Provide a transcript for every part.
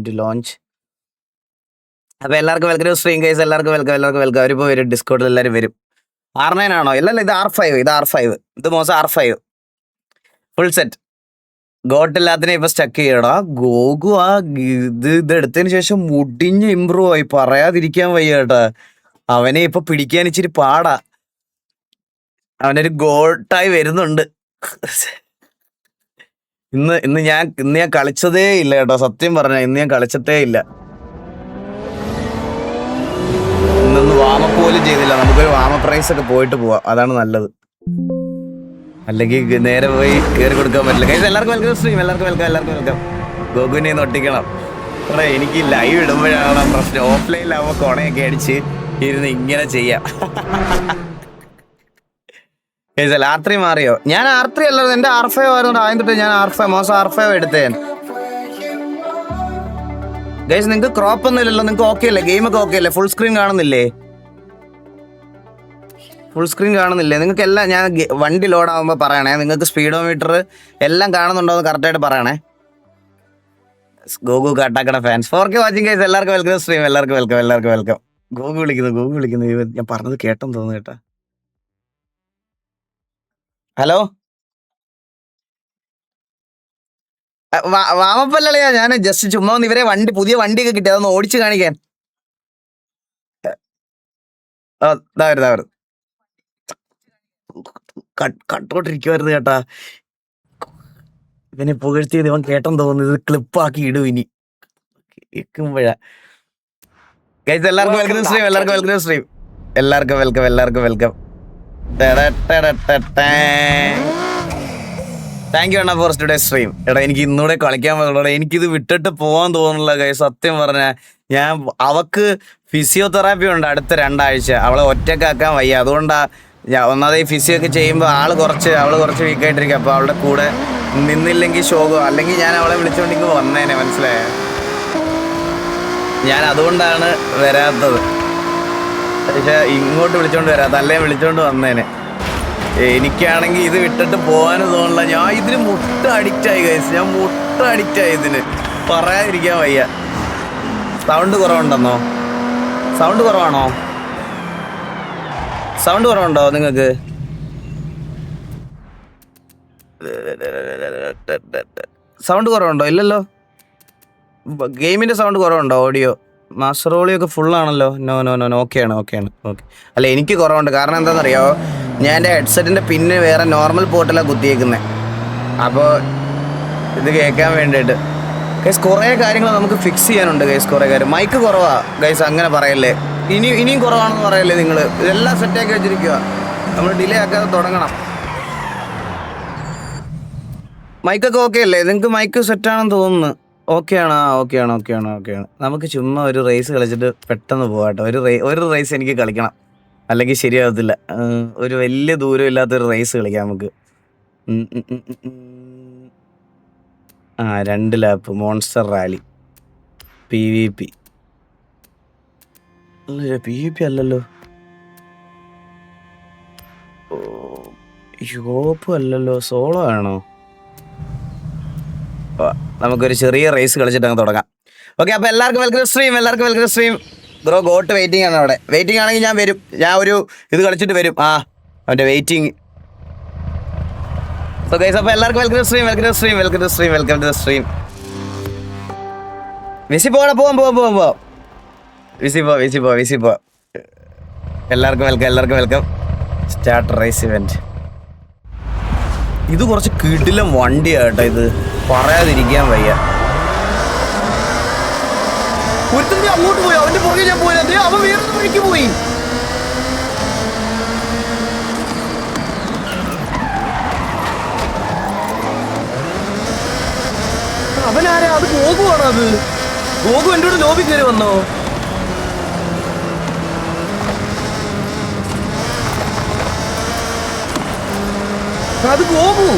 To launch. അപ്പൊ എല്ലാവർക്കും welcome stream guys. എല്ലാവർക്കും വെൽക്കം. അവരിപ്പോ വരും, ഡിസ്കോഡിൽ എല്ലാവരും വരും. R9 ആണോ? ഇല്ലല്ല, ഇത് R5. ഇത് മോശം R5 ഫുൾ സെറ്റ്. ഗോട്ടില്ലാത്തിനെ ഇപ്പൊ സ്റ്റക്ക് ചെയ്യടാ. ഗോകു ഇത് എടുത്തതിന് ശേഷം മുടിഞ്ഞ് ഇമ്പ്രൂവ് ആയി, പറയാതിരിക്കാൻ വയ്യ കേട്ടാ. അവനെ ഇപ്പൊ പിടിക്കാൻ ഇച്ചിരി പാടാ. അവനൊരു ഗോട്ടായി വരുന്നുണ്ട്. ഇന്ന് ഞാൻ കളിച്ചതേ ഇല്ല കേട്ടോ, സത്യം പറഞ്ഞ ഇന്ന് ഞാൻ കളിച്ചിട്ടേ ഇല്ല. ഇന്നൊന്ന് വാമപ്പ് പോലും ചെയ്തില്ല. നമുക്കൊരു വാമപ്പ് പ്രൈസ് ഒക്കെ പോയിട്ട് പോവാം, അതാണ് നല്ലത്. അല്ലെങ്കിൽ നേരെ പോയി കയറി കൊടുക്കാൻ പറ്റില്ല. കൈസ് എല്ലാവർക്കും വെൽക്കം സ്ട്രീം. എല്ലാവർക്കും വെൽക്കം. ഗോകുവിനെ ഒന്ന് ഒട്ടിക്കണം. അവിടെ എനിക്ക് ലൈവ് ഇടുമ്പോഴാണ് പ്രശ്നം. ഓഫ്ലൈനിലാവുമ്പോൾ കൊണയൊക്കെ അടിച്ച് ഇരുന്ന് ഇങ്ങനെ ചെയ്യാം. R3 മാറിയോ? ഞാൻ R3 അല്ല, എന്റെ R5 ആയിരുന്നു. ആദ്യം തൊട്ട് ഞാൻ R5 എടുത്തേ. ഗൈസ് നിങ്ങൾക്ക് ക്രോപ്പ് ഒന്നും ഇല്ലല്ലോ, നിങ്ങൾക്ക് ഓക്കെ അല്ലേ? ഗെയിമൊക്കെ ഓക്കെ അല്ലേ? ഫുൾ സ്ക്രീൻ കാണുന്നില്ലേ? നിങ്ങൾക്ക് എല്ലാം ഞാൻ വണ്ടി ലോഡാകുമ്പോൾ പറയണേ. നിങ്ങൾക്ക് സ്പീഡോമീറ്റർ എല്ലാം കാണുന്നുണ്ടോ എന്ന് കറക്റ്റായിട്ട് പറയണേ. Goku Kattakada fans 4K watching guys. എല്ലാവർക്കും വെൽക്കം സ്ട്രീം. എല്ലാവർക്കും വെൽക്കം. ഗോകു വിളിക്കുന്നു. ഞാൻ പറഞ്ഞത് കേട്ടെന്ന് തോന്നുന്നു കേട്ടാ. ഹലോ, വാമപ്പല്ലേ? ഞാൻ ജസ്റ്റ് ചുമ്മാ ഒന്ന് ഇവരെ പുതിയ വണ്ടിയൊക്കെ കിട്ടി, അതൊന്ന് ഓടിച്ച് കാണിക്കാൻ. കട്ടോട്ടിരിക്കുവായിരുന്നു കേട്ടാ. ഇവനെ പുകഴ്ത്തിയത് ഇവൻ കേട്ടെന്ന് തോന്നുന്നു. ഇത് ക്ലിപ്പാക്കി ഇടും ഇനി കേൾക്കുമ്പോഴാ. ഗൈസ് എല്ലാവർക്കും വെൽക്കം സ്ട്രീം. എല്ലാവർക്കും വെൽക്കം. താങ്ക് യു അണ്ണ ഫോർ ടുഡേ സ്ട്രീം. എടാ എനിക്ക് ഇന്നൂടെ കളിക്കാൻ പറ്റുള്ളൂ. എനിക്കിത് വിട്ടിട്ട് പോകാൻ തോന്നുന്നില്ല ഗൈസ്, സത്യം പറഞ്ഞാൽ. അവക്ക് ഫിസിയോതെറാപ്പി ഉണ്ട് അടുത്ത 2 ആഴ്ച. അവളെ ഒറ്റക്കാക്കാൻ വയ്യ. അതുകൊണ്ടാ ഒന്നാമത് ഈ ഫിസിയോ ഒക്കെ ചെയ്യുമ്പോൾ അവള് കുറച്ച് വീക്കായിട്ടിരിക്കും. അപ്പോൾ അവളുടെ കൂടെ നിന്നില്ലെങ്കിൽ ശോകോ, അല്ലെങ്കിൽ ഞാൻ അവളെ വിളിച്ചുകൊണ്ടിങ്ങ് വന്നേനെ, മനസ്സിലായോ? ഞാൻ അതുകൊണ്ടാണ് വരാത്തത്. പക്ഷെ ഇങ്ങോട്ട് വിളിച്ചോണ്ട് വരാത്ത, അല്ലേ വിളിച്ചോണ്ട് വന്നേനെ. എനിക്കാണെങ്കിൽ ഇത് വിട്ടിട്ട് പോകാനും തോന്നില്ല. ഞാൻ ഇതിന് മുട്ട അഡിക്റ്റായി ഗൈസ്. ഇതിന് പറയാതിരിക്കാൻ വയ്യ. സൗണ്ട് കുറവുണ്ടെന്നോ? സൗണ്ട് കുറവാണോ? സൗണ്ട് കുറവുണ്ടോ നിങ്ങൾക്ക്? സൗണ്ട് കുറവുണ്ടോ? ഇല്ലല്ലോ. ഗെയിമിൻ്റെ സൗണ്ട് കുറവുണ്ടോ? ഓഡിയോ മാസ്റ്റർ ഓളിയൊക്കെ ഫുള്ളാണല്ലോ. നോ ഓക്കെയാണ്. അല്ല, എനിക്ക് കുറവുണ്ട്. കാരണം എന്താണെന്നറിയോ, ഞാൻ എൻ്റെ ഹെഡ്സെറ്റിൻ്റെ പിന്നെ വേറെ നോർമൽ പോർട്ടിലാണ് കുത്തിയേക്കുന്നത്. അപ്പോൾ ഇത് കേൾക്കാൻ വേണ്ടിയിട്ട് ഗൈസ് കുറേ കാര്യങ്ങൾ നമുക്ക് ഫിക്സ് ചെയ്യാനുണ്ട് ഗൈസ്. കുറേ കാര്യം. മൈക്ക് കുറവാ ഗൈസ്, അങ്ങനെ പറയല്ലേ. ഇനിയും കുറവാണെന്ന് പറയല്ലേ നിങ്ങൾ? ഇതെല്ലാം സെറ്റാക്കി വെച്ചിരിക്കുക. നമ്മൾ ഡിലേ ആക്കാതെ തുടങ്ങണം. മൈക്കൊക്കെ ഓക്കെ അല്ലേ? നിങ്ങൾക്ക് മൈക്ക് സെറ്റാണെന്ന് തോന്നുന്നു. ഓക്കെയാണ്. നമുക്ക് ചുമ്മാ ഒരു റേസ് കളിച്ചിട്ട് പെട്ടെന്ന് പോകാട്ടോ. ഒരു റേസ് എനിക്ക് കളിക്കണം, അല്ലെങ്കിൽ ശരിയാകത്തില്ല. ഒരു വലിയ ദൂരം ഇല്ലാത്തൊരു റേസ് കളിക്കാം നമുക്ക്. 2 lap monster rally PvP. PvP അല്ലല്ലോ, യൂറോപ്പ് അല്ലല്ലോ, സോളോ ആണോ? നമുക്കൊരു ചെറിയ റേസ് കളിച്ചിട്ട് അങ്ങ് തുടങ്ങാം. ഓക്കെ, അപ്പോൾ എല്ലാവർക്കും welcome stream. Bro got waiting ആണ് അവിടെ. വെയിറ്റിംഗ് ആണെങ്കിൽ ഞാൻ വരും. ഞാൻ ഒരു ഇത് കളിച്ചിട്ട് വരും. അവൻ്റെ വെയിറ്റിംഗ്. സോ ഗൈസ്, അപ്പോൾ എല്ലാവർക്കും വെൽക്കം ടു സ്ട്രീം. വിസി പോവാം. വിസി പോ. എല്ലാവർക്കും വെൽക്കം. Start raise event. ഇത് കുറച്ച് കിടിലം വണ്ടിയാട്ടോ, ഇത് പറയാതിരിക്കാൻ വയ്യ. ഒരുത്തന്നെ അങ്ങോട്ട് പോയി, അവന്റെ പുറകെ ഞാൻ പോയി. അവൻ വേറെ വഴിക്ക് പോയി. അവനാരാ? അത് ഗോകുവാണോ? അത് ഗോകു എൻ്റെ കൂടെ ലോബി കയറി വന്നോ? അത് ഗോകു.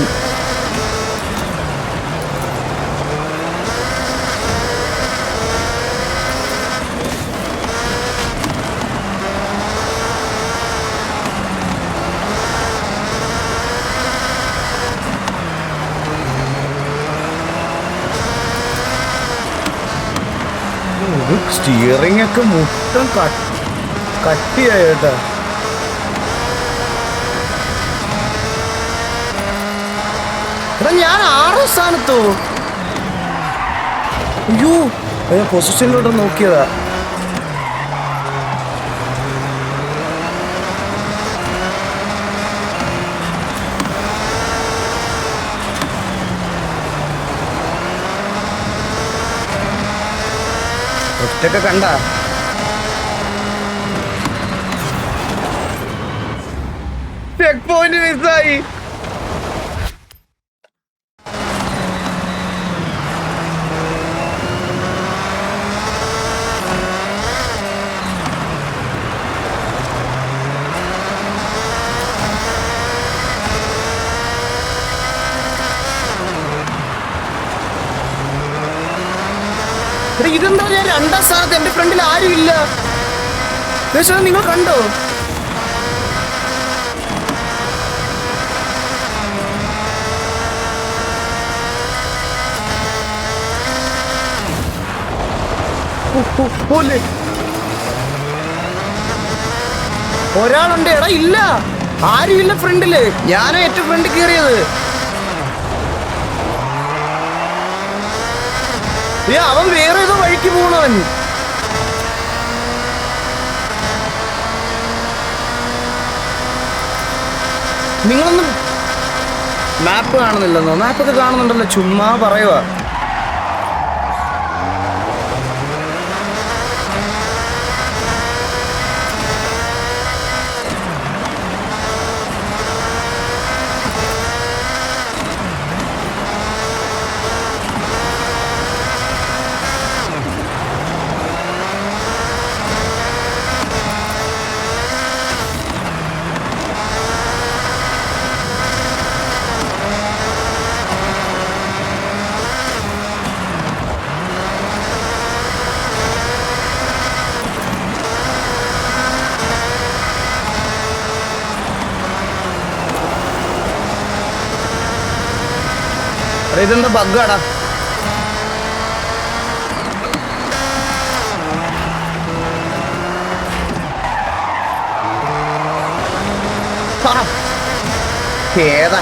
സ്റ്റിയറിംഗ് ഒക്കെ മുട്ടം കട്ടിയായിട്ടാ. എടാ ഞാൻ 6ാം സ്ഥാനത്തോ? അയ്യോ ഞാൻ പൊസിഷനിലോട്ട് നോക്കിയതാ. ഒറ്റൊക്കെ കണ്ട ചെക്ക് പോയിന്റ് മിസ്സായി. ഇതെന്താ ഞാൻ 2ാം സ്ഥാനത്ത്? എന്റെ ഫ്രണ്ടിൽ ആരും ഇല്ല. നിങ്ങൾ കണ്ടോ? ഒരാളുണ്ട്. എടാ ഇല്ല, ആരും ഇല്ല ഫ്രണ്ടില്. ഞാനാ ഏറ്റവും ഫ്രണ്ടിൽ കയറിയത്. അവൻ വേറെ ഏതോ വഴിക്ക് പോണവൻ. നിങ്ങളൊന്നും മാപ്പ് കാണുന്നില്ലെന്നോ? മാപ്പൊക്കെ കാണുന്നുണ്ടല്ലോ, ചുമ്മാ പറയുക. ഇതെന്താ ബഗ്ഗാടാ? ഏതാ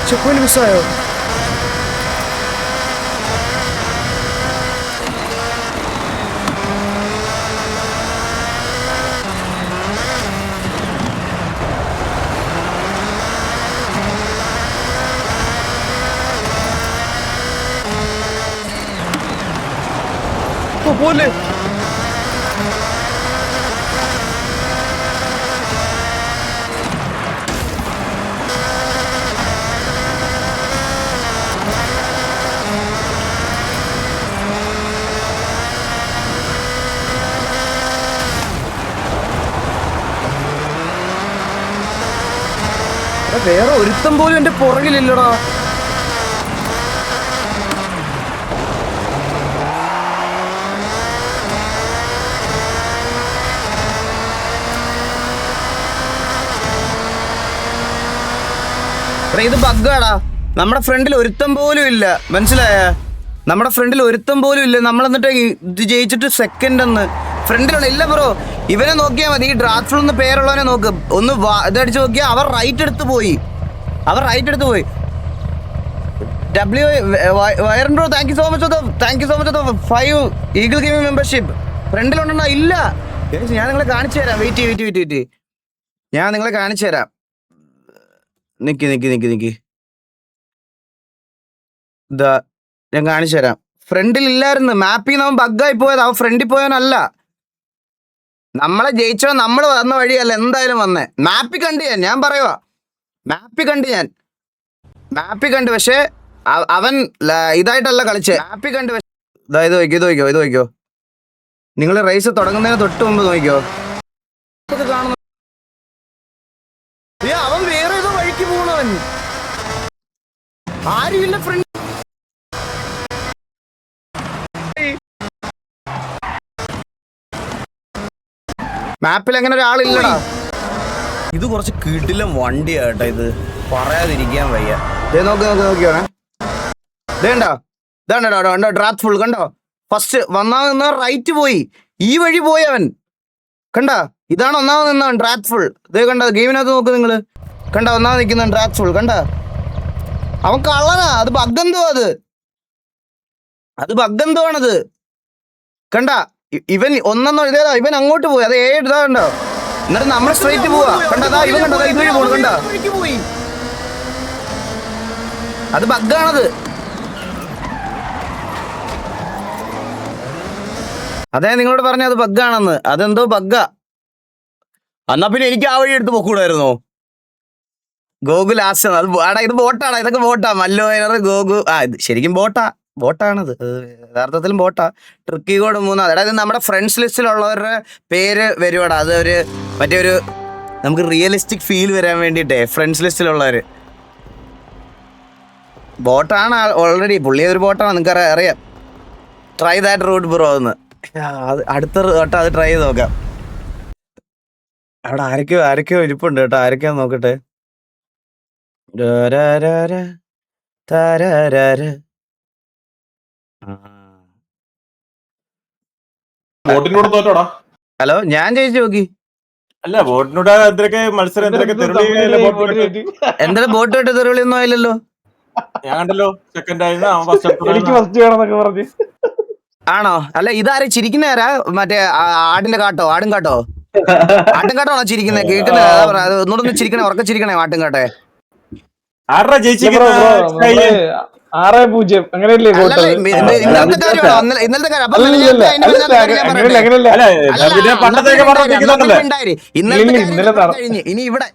ചെക്ക് പോയിന്റ് മിസ്സായോ? പോലെ വേറെ ഒരുത്തം പോലും എന്റെ പുറകിലില്ലടാ. ഇത് ബഗ്ഗാടാ. നമ്മുടെ ഫ്രണ്ടിൽ ഒരുത്തം പോലും ഇല്ല, മനസ്സിലായ? നമ്മുടെ ഫ്രണ്ടിൽ ഒരുത്തം പോലും ഇല്ല. നമ്മൾ എന്നിട്ട് ഇത് ജയിച്ചിട്ട് സെക്കൻഡ് എന്ന് ഫ്രണ്ടിലുള്ള ഇല്ല ബ്രോ. ഇവനെ നോക്കിയാൽ മതി, ഈ ഡ്രാഫ്റ്റിൽ ഒന്ന് പേരുള്ളവനെ നോക്ക്. ഒന്ന് ഇതടിച്ച് നോക്കിയാൽ അവർ റൈറ്റ് എടുത്ത് പോയി. വയറൻ bro thank you so much of the 5 eagle gaming membership. ഫ്രണ്ടിലുണ്ടെന്നാ ഇല്ല. ഞാൻ നിങ്ങളെ കാണിച്ചു തരാം. വെയിറ്റ് ഞാൻ നിങ്ങളെ കാണിച്ചു തരാം. നിക്ക് ഇതാ ഞാൻ കാണിച്ചു തരാം. ഫ്രണ്ടിൽ ഇല്ലായിരുന്നു. മാപ്പിൽ നിന്ന് അവൻ ബഗ്ഗായി പോയത്. അവൻ ഫ്രണ്ടിൽ പോയവനല്ല. നമ്മളെ ജയിച്ചോ നമ്മൾ വന്ന വഴിയല്ല എന്തായാലും വന്നേ. മാപ്പിൽ കണ്ട് ഞാൻ പറയുവാ, മാപ്പിൽ കണ്ട് പക്ഷെ അവൻ ഇതായിട്ടല്ല കളിച്ചേ. മാപ്പിൽ കണ്ട് ഇത് നോക്കിയോ നിങ്ങൾ റേസ് തുടങ്ങുന്നതിന് തൊട്ട് മുമ്പ് നോക്കിയോ. കാണുന്നു അവൻ വേറെ ഏതോ വഴിക്ക് പോണവൻ. ആരുമില്ല ഫ്രണ്ട്. മാപ്പിൽ അങ്ങനെ ഒരാളില്ലടാ. ഇത് കുറച്ച് കിടിലം വണ്ടിയാട്ടോ. ഇത് പറയാതിരിക്കാൻ വയ്യ. നോക്കിയോണേ. ഇതേണ്ടോ ഇതാണ്ടോ ഡ്രാത്ത് ഫുൾ കണ്ടോ? ഫസ്റ്റ് ഒന്നാമത് നിന്ന റൈറ്റ് പോയി, ഈ വഴി പോയി അവൻ. കണ്ട, ഇതാണ് ഒന്നാമത് നിന്നവൻ ഡ്രാത്ത് ഫുൾ. ഇതേ കണ്ട ഗെയിമിനകത്ത് നോക്ക് നിങ്ങള്. കണ്ട ഒന്നാമത് നിൽക്കുന്ന ഡ്രാത്ത് ഫുൾ കണ്ട. അവൻ കള്ളനാ. അത് ബഗ്ഗെന്തോ, അത് ബഗ്ഗെന്തോ ആണത്. കണ്ട ഇവൻ ഒന്നെന്നോ ഇതേതാ, ഇവൻ അങ്ങോട്ട് പോയി. അത് ഇതാ കണ്ടോ. എന്നിട്ട് നമ്മൾ സ്ട്രൈറ്റ് പോവാ. കണ്ടതാ ഇവൻ കണ്ടതാ ഇതുവഴി പോണു. കണ്ട അത് ബഗ്ഗാണത്. അതെ നിങ്ങളോട് പറഞ്ഞ അത് ബഗ്ഗാണെന്ന്. അതെന്തോ ബഗ്ഗാ. എന്നാ പിന്നെ എനിക്ക് ആ വഴി എടുത്ത് പൊക്കൂടായിരുന്നോ? ഗോകു ലാസ്റ്റ് അത് ഇത് ബോട്ടാണ്. ഇതൊക്കെ ബോട്ടാ. മല്ലോയർ ഗോകു. ഇത് ശരിക്കും ബോട്ടാണത്. യഥാർത്ഥത്തിലും ബോട്ടാ. Tricky code 3. അതായത് നമ്മുടെ ഫ്രണ്ട്സ് ലിസ്റ്റിലുള്ളവരുടെ പേര് വരുവാടാ. അത് മറ്റേ നമുക്ക് റിയലിസ്റ്റിക് ഫീൽ വരാൻ വേണ്ടിയിട്ടേ ഫ്രണ്ട്സ് ലിസ്റ്റിലുള്ളവര്. ബോട്ടാണ് ഓൾറെഡി. പുള്ളി ഒരു ബോട്ടാണ്, നിങ്ങൾക്ക് അറിയാം. ട്രൈ ദാറ്റ് റൂട്ട് ബ്രോ എന്ന്. അടുത്ത വട്ടം അത് ട്രൈ ചെയ്ത് നോക്കാം. അവിടെ ആരൊക്കെയോ ഇരിപ്പുണ്ട് കേട്ടോ. ആരൊക്കെയാ നോക്കട്ടെ. ഹലോ, ഞാൻ ജയിച്ചു നോക്കി. അല്ല ബോട്ടിനോട് എന്തൊക്കെ മത്സരം എന്താ ബോട്ട് വിട്ട് തെറിവിളിയൊന്നും ആയില്ലല്ലോ. ഞാൻ കണ്ടല്ലോ. സെക്കൻഡ് ആയിരുന്നു. ആണോ? അല്ല ഇതാരെ ചിരിക്കുന്നേരാ? മറ്റേ ആടും കാട്ടോ ആണോ ചിരിക്കുന്നത്? കേൾക്കുന്നേ ഒന്നുകൂടെ ചിരിക്കണേ, ഉറക്ക ചിരിക്കണേ. ആട്ടും കാട്ടെ ആരാ ജയിച്ചിരിക്കുന്നത്? 6-0 അങ്ങനെയല്ലേ? ഇന്നലത്തെ കാര്യം. ഇനി ഇവിടെ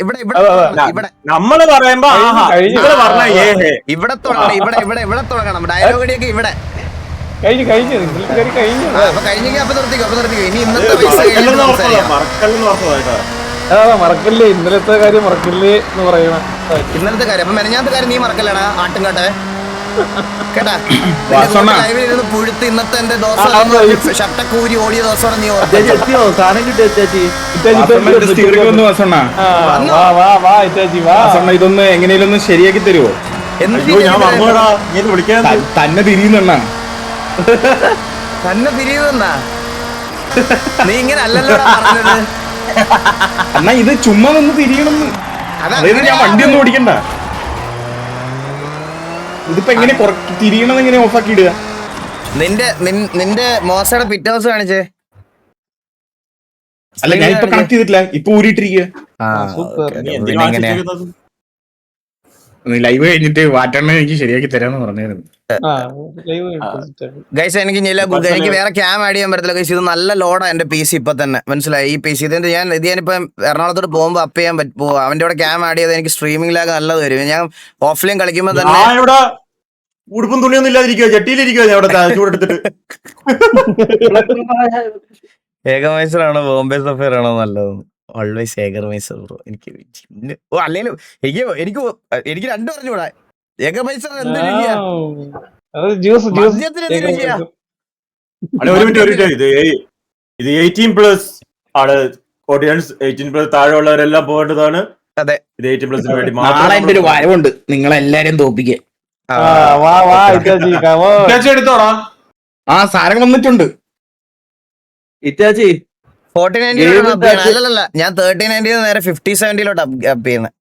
നമ്മള് പറയുമ്പോ ഇവിടെ തുടങ്ങണം. ഡയലോഗിയൊക്കെ ഇവിടെ കഴിഞ്ഞു. അപ്പൊ നിർത്തിക്കോ. ഇനി ഇന്നത്തെ പൈസ മറക്കല്ലേ, ഇന്നലത്തെ കാര്യം മറക്കല്ലേ എന്ന് പറയണം. ഇന്നലത്തെ കാര്യം. അപ്പൊ മെനഞ്ഞാത്ത കാര്യം നീ മറക്കല്ലടാ ആട്ടുംകാട്ടെ. കേട്ടാ, ലൈവിൽ ഇരുന്ന് പുഴുത്ത് ഇന്നത്തെ എന്റെ ദോശ ഷട്ടക്കൂരി ഓടിയ ദോശയോടെ നീ ഇതൊന്ന് എങ്ങനെയും ഒന്ന് ശരിയാക്കി തരുമോ? തന്നെ തിരിയുന്നെണ്ണ തന്നെ തിരിയുന്നാ. നീ ഇങ്ങനെ അല്ലല്ലോ പറഞ്ഞത്. എന്നാ ഇത് ചുമ്മാ നിന്ന് തിരിയണമെന്ന്. അതായത് ഞാൻ വണ്ടി ഒന്നും ഓടിക്കണ്ട. ഇതിപ്പോ എങ്ങനെ തിരിയണമെന്ന് എങ്ങനെ ഓഫാക്കി ഇടുക? നിന്റെ മോശയുടെ പിറ്റ് ഹൗസ് കാണിച്ചേ. അല്ല ഞാൻ ഇപ്പൊ കണക്ട് ചെയ്തിട്ടില്ല, ഇപ്പൊ ഊരിട്ടിരിക്കുക. ലൈവ് കഴിഞ്ഞിട്ട് വാറ്റണ്ണ എനിക്ക് ശരിയാക്കി തരാന്ന് പറഞ്ഞായിരുന്നു. ഗൈസ് എനിക്ക് വേറെ ക്യാം ആഡ് ചെയ്യാൻ പറ്റത്തില്ല ഗൈസ്. ഇത് നല്ല ലോഡാ എന്റെ പി സി. ഇപ്പൊ തന്നെ മനസ്സിലായി ഈ പി സി. ഞാനിപ്പോ എറണാകുളത്തോട്ട് പോകുമ്പോ അപ്പ് ചെയ്യാൻ പറ്റുമോ? അവന്റെ കൂടെ ക്യാം ആഡ് ചെയ്ത് എനിക്ക് സ്ട്രീമിംഗ് ലാഗ് നല്ലത് വരും. ഞാൻ ഓഫ്ലൈൻ കളിക്കുമ്പോ തന്നെ ഉടുപ്പും തുണിയൊന്നും ഇല്ലാതിരിക്കുക, ചട്ടിയിലിരിക്കുക. ഏകമൈസറാണോ ബോംബെ സഫയർ ആണോ നല്ലത്? ഓൾവേസ് ഏകമൈസർ ബ്രോ. എനിക്ക് അല്ലേലും എനിക്ക് രണ്ടും പറഞ്ഞുകൂടാ. ഏകമൈസർ എന്ത് രുചിയാ? ഇത് 18+ ആണ് ഓഡിയൻസ്. 18+ താഴെയുള്ളവരെല്ലാം പോകേണ്ടതാണ്. അതെ, ഇത് 18+ വേണ്ടി നാളെ എന്റെ ഒരു വരവുണ്ട്, നിങ്ങളെല്ലാരും തോപ്പിക്കാൻ. എടുത്തോടാ. സാധനം വന്നിട്ടുണ്ട്. ഇറ്റാച്ചി 4090 അല്ലല്ല, ഞാൻ 3090 നേരെ 5070 അപ്പ് ചെയ്യുന്നത്.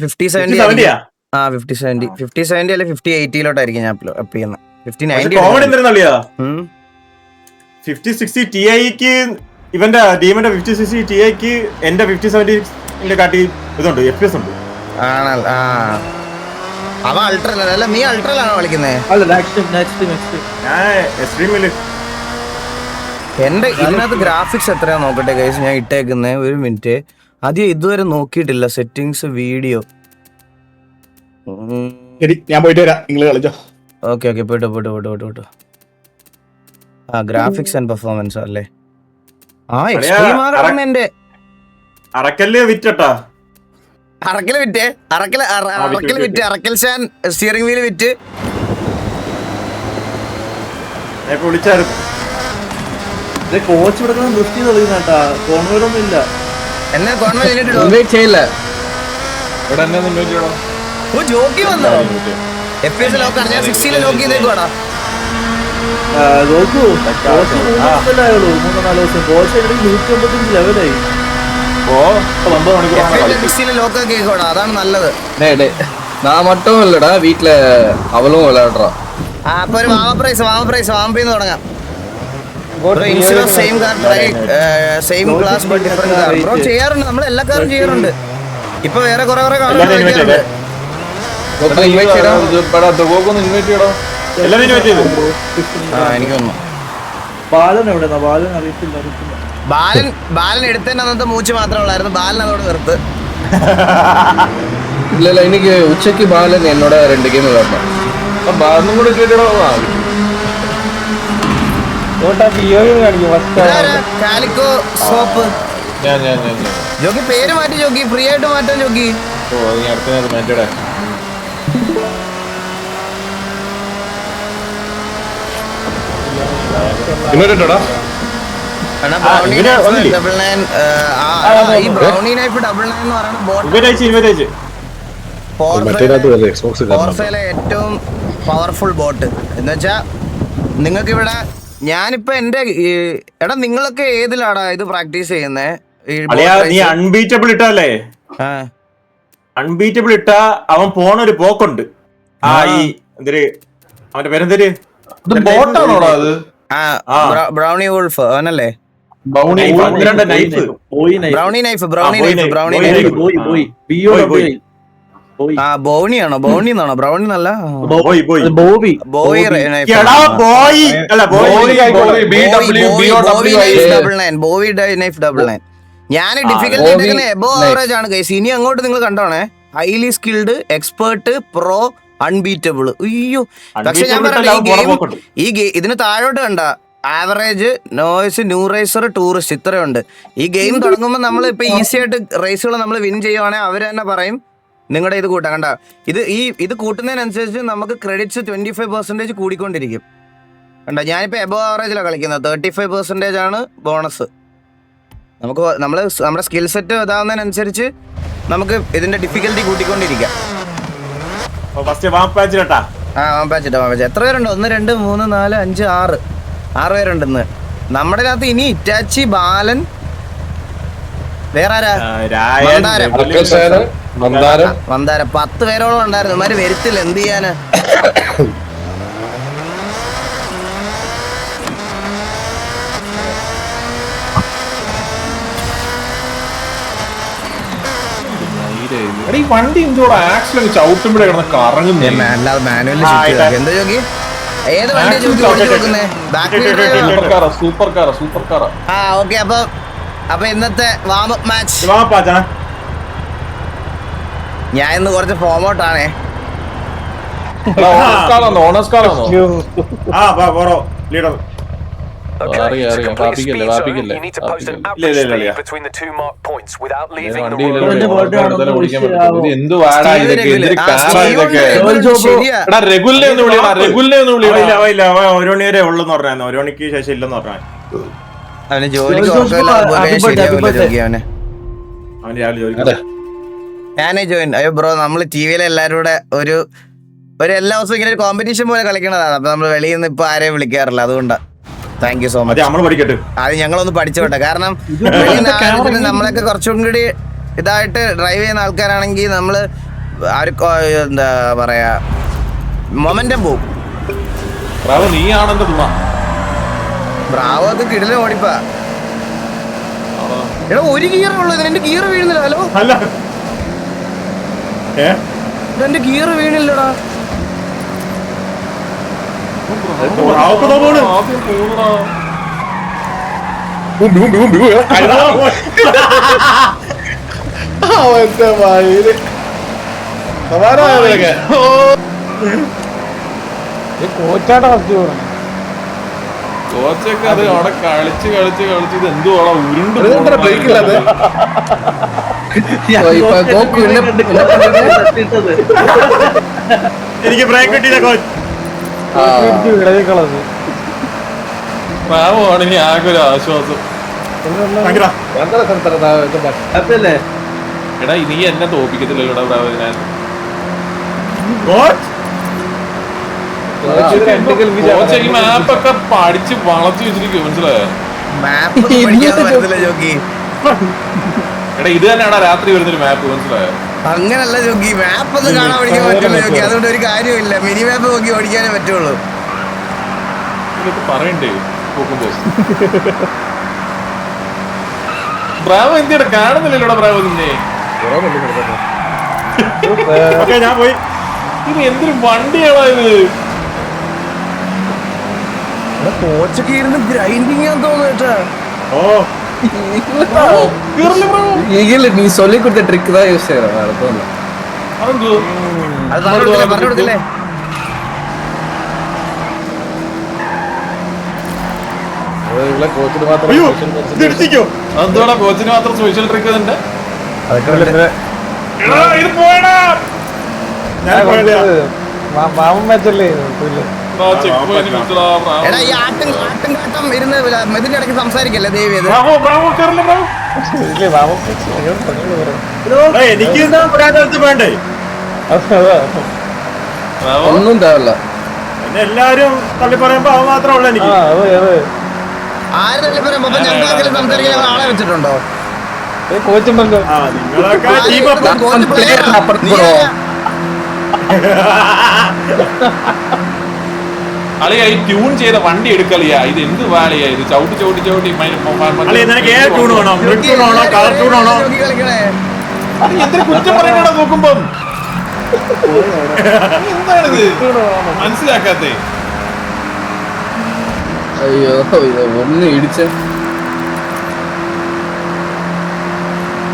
5070 അല്ലെ 5080 ഞാൻ അപ്പ് ചെയ്യുന്നത്. 5060 Tiക്ക് ഇവന്റെ ടീമിന്റെ 5060 Tiക്ക് എന്റെ 5070 കാട്ടി ഇതുണ്ട്, FPS ഉണ്ട്. ആണല്ലോ. അവ അൾട്ര അല്ല, നീ അൾട്രയിലാണോ കളിക്കുന്നത്? എന്റെ ഇതിനകത്ത് ഗ്രാഫിക്സ് എത്രയാ നോക്കട്ടെ ഗൈസ്. ഞാൻ ഇട്ടേക്കുന്നേ, ഒരു മിനിറ്റ്. ആദ്യം ഇതുവരെ നോക്കിയിട്ടില്ല സെറ്റിങ്സ് വീഡിയോ. ഞാൻ പോയിട്ട് വരാം, നിങ്ങൾ കളിച്ചോ. ഓക്കെ പോയിട്ട്. ഗ്രാഫിക്സ് ആൻഡ് പെർഫോമൻസ് അല്ലേ? എക്സ്ട്രീം ആകണം എന്റെ. അറക്കല് വിറ്റട്ടാ. അറക്കൽ വിറ്റ് അറക്കൽ സ്റ്റാൻ സ്റ്റിയറിംഗ് വീല് വിറ്റ്. കോച്ച് കൊടുക്കുന്ന ദൃഷ്ടി തെളിയുന്നേട്ടാ. കോൺവേഡ് ഒന്നും ഇല്ല. എന്നെ കോൺവേഡ് ചെയ്യില്ല. ഇവിടെ എന്നെ ഒന്ന് ഇൻവൈറ്റ് ചെയ്യണം. ഓ ജോക്കി വന്നോ FPS ലോക്കാണ് ഞാൻ 60 ലോക്ക് ചെയ്തേക്കുവാടാ നോക്കൂ 3-4 ദിവസം കോച്ച് 155 ലെവലായി. ഓ 9 മണിക്കൂറാണ് കളി. 60 ലോക്ക് കേക്കോടാ അതാണ് നല്ലത്. நான் மட்டும் இல்லடா வீட்ல அவளும் விளையாடுறா. അപ്പൊ ഒരു വാമപ്രൈസ് തുടങ്ങാം. Same car same class but different car bro ചെയ്യാറുണ്ട്. നമ്മൾ എല്ലാ കാറും ചെയ്യാറുണ്ട്. ഇപ്പൊ വേറെ കുറെ കാണുന്നുണ്ട്. ഇൻവൈറ്റ് ചെയ്യണം. ഒന്ന് ഇൻവൈറ്റ് ചെയ്യണം. എല്ലാരും ഇൻവൈറ്റ് ചെയ്തു. എനിക്ക് തോന്നുന്നു ബാലൻ എവിടെയാ? ബാലൻ അറിയത്തില്ല. ബാലൻ എടുത്തതിന്റെ അന്നത്തെ മൂച്ച് മാത്രമേ ഉള്ളായിരുന്നു. ബാലൻ അതോട് നിർത്ത്. இல்ல இன்னைக்கு உச்சக்கு பாலன் என்னோட 2 கேம் விளையாடணும். ബാലനും കൂടെ കേട്ടോ. കാലിക്കോ സോപ്പ് ഞാൻ ജോക്കി പേര് മാറ്റി. ജോക്കി ഫ്രീ ആയിട്ട് മാറ്റാൻ ജോക്കി. ഓ നീ അടുത്ത നേരം മാറ്റിയടാ. ഇന്നോട്ടാ ഈ ബ്രൗണി നൈഫ് 99 എന്ന് പറയുന്ന ബോട്ട് ഇൻവൈറ്റ് അയച്ചു. ഫോർഫയിലെ ഏറ്റവും പവർഫുൾ ബോട്ട് എന്ന് വെച്ചാ നിങ്ങൾക്ക് ഇവിടെ ഞാനിപ്പോ എന്റെ എടാ നിങ്ങളൊക്കെ ഏതിലാടാ ഇത് പ്രാക്ടീസ് ചെയ്യുന്നേ? നീ അൺബീറ്റബിൾ ഇട്ടല്ലേ? അൺബീറ്റബിൾ ഇട്ട അവൻ പോണ ഒരു പോക്കുണ്ട്. ആ ഈ എന്തൊരു അവന്റെ പേരെന്തൊരു ബോട്ടാണോടാ അത്? ബ്രൗണി വൂൾഫ് അവനല്ലേ? ബ്രൗണി നൈഫ് ബോണിയാണോ? ബോണി എന്നാണോ? ബ്രൗണി എന്നല്ല ബോയ് നൈഫ് 99. ഞാൻ ഡിഫിക്കൽട്ടി എബോ ആവറേജ് ആണ് ഗൈസ്. ഇനി അങ്ങോട്ട് നിങ്ങൾ കണ്ടോണേ. Highly skilled, expert, pro, unbeatable. അയ്യോ പക്ഷെ ഞാൻ പറയട്ടെ ഈ ഇതിന് താഴോട്ട് കണ്ട average, noise, new racer, tourist ഇത്രയുണ്ട്. ഈ ഗെയിം തുടങ്ങുമ്പോൾ നമ്മൾ ഇപ്പൊ ഈസി ആയിട്ട് റേസുകൾ നമ്മൾ വിൻ ചെയ്യുവാണെങ്കിൽ അവർ തന്നെ പറയും നിങ്ങളുടെ ഇത് കൂട്ടാം. കണ്ട ഇത് കൂട്ടുന്നതിനനുസരിച്ച് നമുക്ക് ക്രെഡിറ്റ്സ് 25% കൂടിക്കൊണ്ടിരിക്കും. കണ്ട ഞാനിപ്പോൾ എബോ ആവറേജിലാണ് കളിക്കുന്നത്. 35% ആണ് ബോണസ്. നമ്മുടെ സ്കിൽ സെറ്റ് ഇതാവുന്നതിനനുസരിച്ച് നമുക്ക് ഇതിന്റെ ഡിഫിക്കൽട്ടി കൂട്ടിക്കൊണ്ടിരിക്കാം. എത്ര പേരുണ്ട്? 1 2 3 4 5 6 പേരുണ്ടെന്ന്. നമ്മുടെ അകത്ത് ഇനി ഇറ്റാച്ചി, ബാലൻ, വേറെ ആരാ? മന്ദാരം 10 പേരോളം ഉണ്ടായിരുന്നു. ഇമാര് വരുത്തില്ല, എന്ത് ചെയ്യാന്? ഈ വണ്ടി എന്തോടാ ആക്സിഡന്റ് ചവിട്ടുമ്പോഴേ കിടന്ന് കറങ്ങുന്നു. എന്താ ജോക്കി? ഏത് വണ്ടി സൂപ്പർ കാറാ. ആ ഓക്കെ. അപ്പൊ ഇന്നത്തെ വാമപ്പ് മാച്ച് ഞാൻ ഇന്ന് കുറച്ച് ഫോം ഔട്ട് ആണേ. ഓണസ് കാറാണോ? അറിയാം വാപ്പിക്കല്ലേ. എന്ത് വാടാ ഇതൊക്കെ? എന്തൊരു കാറാ ഇതൊക്കെ? റെഗുലിനെ ഒന്ന് വിളിയടാ. ഒരു മണി വരെ ഉള്ളെന്ന് പറഞ്ഞു. 1 മണിക്ക് ശേഷം ഇല്ലെന്ന് പറഞ്ഞു. അവന് ജോലിക്ക് അവന് രാവിലെ ജോലിക്ക് ഞാനേ ജോയിൻ. അയ്യോ ബ്രോ, നമ്മൾ ടിവിയിലെ എല്ലാവരും കൂടെ ഒരു എല്ലാ ദിവസവും ഇങ്ങനെ ഒരു കോമ്പറ്റീഷൻ പോലെ കളിക്കണതാണ്. അപ്പൊ നമ്മൾ വെളിയിൽ നിന്ന് ഇപ്പൊ ആരെയും വിളിക്കാറില്ല. അതുകൊണ്ടാ. Thank you so much. അത് ഞങ്ങളൊന്ന് പഠിച്ചോട്ടെ. കാരണം നമ്മളൊക്കെ കുറച്ചും കൂടി ഇതായിട്ട് ഡ്രൈവ് ചെയ്യുന്ന ആൾക്കാരാണെങ്കിൽ നമ്മള് എന്താ പറയാ മൊമെന്റം പോവും. ബ്രാവോ ഒക്കെ കിടിലം ഓടിപ്പാ. എടാ ഒരു ഗിയർ ഉള്ളു ഇതിന്. എന്റെ ഗിയർ വീഴുന്നില്ല. ഹലോ എന്റെ ഗിയർ വീണില്ലടാ. കോച്ചൊക്കെ അത് അവിടെ കളിച്ച് ഇത് എന്തുവാടാ ഉരുണ്ട്. എനിക്ക് ബ്രേക്ക് കിട്ടിയില്ല കോച്ച്. പാവമാണ് ഇനി ആകെ ഒരു ആശ്വാസം. എടാ നീ എന്നെ തോപ്പിക്കത്തില്ലല്ലോടാ ബ്രാവോ ഞാൻ What? കോച്ച് ഈ മാപ്പൊക്കെ പഠിച്ച് വളച്ചു വെച്ചിരിക്കും മനസ്സിലായോ? മാപ്പ് പഠിക്കാതെ പറ്റത്തില്ല ജോക്കി. എടാ ഇത് തന്നെയാടാ രാത്രി വരുന്നൊരു മാപ്പ് മനസ്സിലായോ? അങ്ങനല്ല ജോക്കി, മാപ്പ് ഒന്നും കാണാൻ പഠിക്കാൻ പറ്റില്ല ജോക്കി. അതുകൊണ്ട് ഒരു കാര്യമില്ല, മിനി മാപ്പ് നോക്കി ഓടിക്കാനേ പറ്റുള്ളൂ. ഇതൊക്കെ പറയണ്ടേ നോക്കുമ്പോ. ബ്രാവോ എന്തിനാ കാണുന്നില്ലല്ലോടാ ബ്രാവോ നിന്നെ? Okay, ഞാൻ പോയി. ഇത് എന്തൊരു വണ്ടിയാണോ ഇത്? കോച്ചൊക്കെ ഇരുന്ന് ഗ്രൈൻഡിങ് ആണെന്ന് തോന്നുന്നു കേട്ടാ. Oh. ഈഗില് നീ சொல்லி கொடுத்த ட்ரிக் தான் யூஸ் செய்யறேன் வேற எதுவும் இல்ல. അത് പറഞ്ഞു കൊടുക്കല്ലേ. അയ്യോ, ഇത് ഇടിച്ചിക്കോ? അതെന്തുവാടാ കോച്ചിന് മാത്രം സ്പെഷ്യൽ ട്രിക്ക് ഇതിന്റെ? എടാ, ഇത് പോയടാ. ഞാൻ പോയില്ല. ആ, check point വിളിച്ചടാ, ബ്രാവോ. എടാ ഈ ആട്ടും കാട്ടം ഇരുന്ന് ഇതിന്റെ ഇടയ്ക്ക് സംസാരിക്കല്ലേ ദൈവം ഇത്. ബ്രാവോ, ബ്രാവോ, കേറില്ല ബ്രാവോ. എടാ, എനിക്ക് ഒരാൾക്ക് വേണ്ടേ? ബ്രാവോ. ഒന്നും தேவையில்ல. എന്നെ എല്ലാരും തള്ളി പറയുമ്പോ അത് മാത്രമേ ഉള്ളൂ എനിക്ക്. ആര് തള്ളി പറയുമ്പോ ഞങ്ങളെങ്കിലും സംസാരിക്കാൻ ആളെ വെച്ചിട്ടുണ്ടോ? ആ, നിങ്ങളൊക്കെ team up. കോച്ച് player ആ. അപ്പുറത്ത് നീ പോണോ? ആരാ? അളിയാ ഈ ട്യൂൺ ചെയ്ത വണ്ടി എടുക്കളിയാ. ഇത് എന്ത് വാളിയാ ഇത്? ചവിട്ടി അല്ലെ നിനക്ക് ഏത് ടൂൺ വേണോ? ബ്രിഡ് ടൂൺ ആണോ? കളർ ടൂൺ ആണോ? ജോക്കി കളിക്കണേ. എന്തൊരു കുറ്റം പറയണടാ നോക്കുമ്പം. എന്താണിത് മനസ്സിലാക്കാത്തേ? അയ്യോ ഇത് ഒന്ന് ഇടിച്ച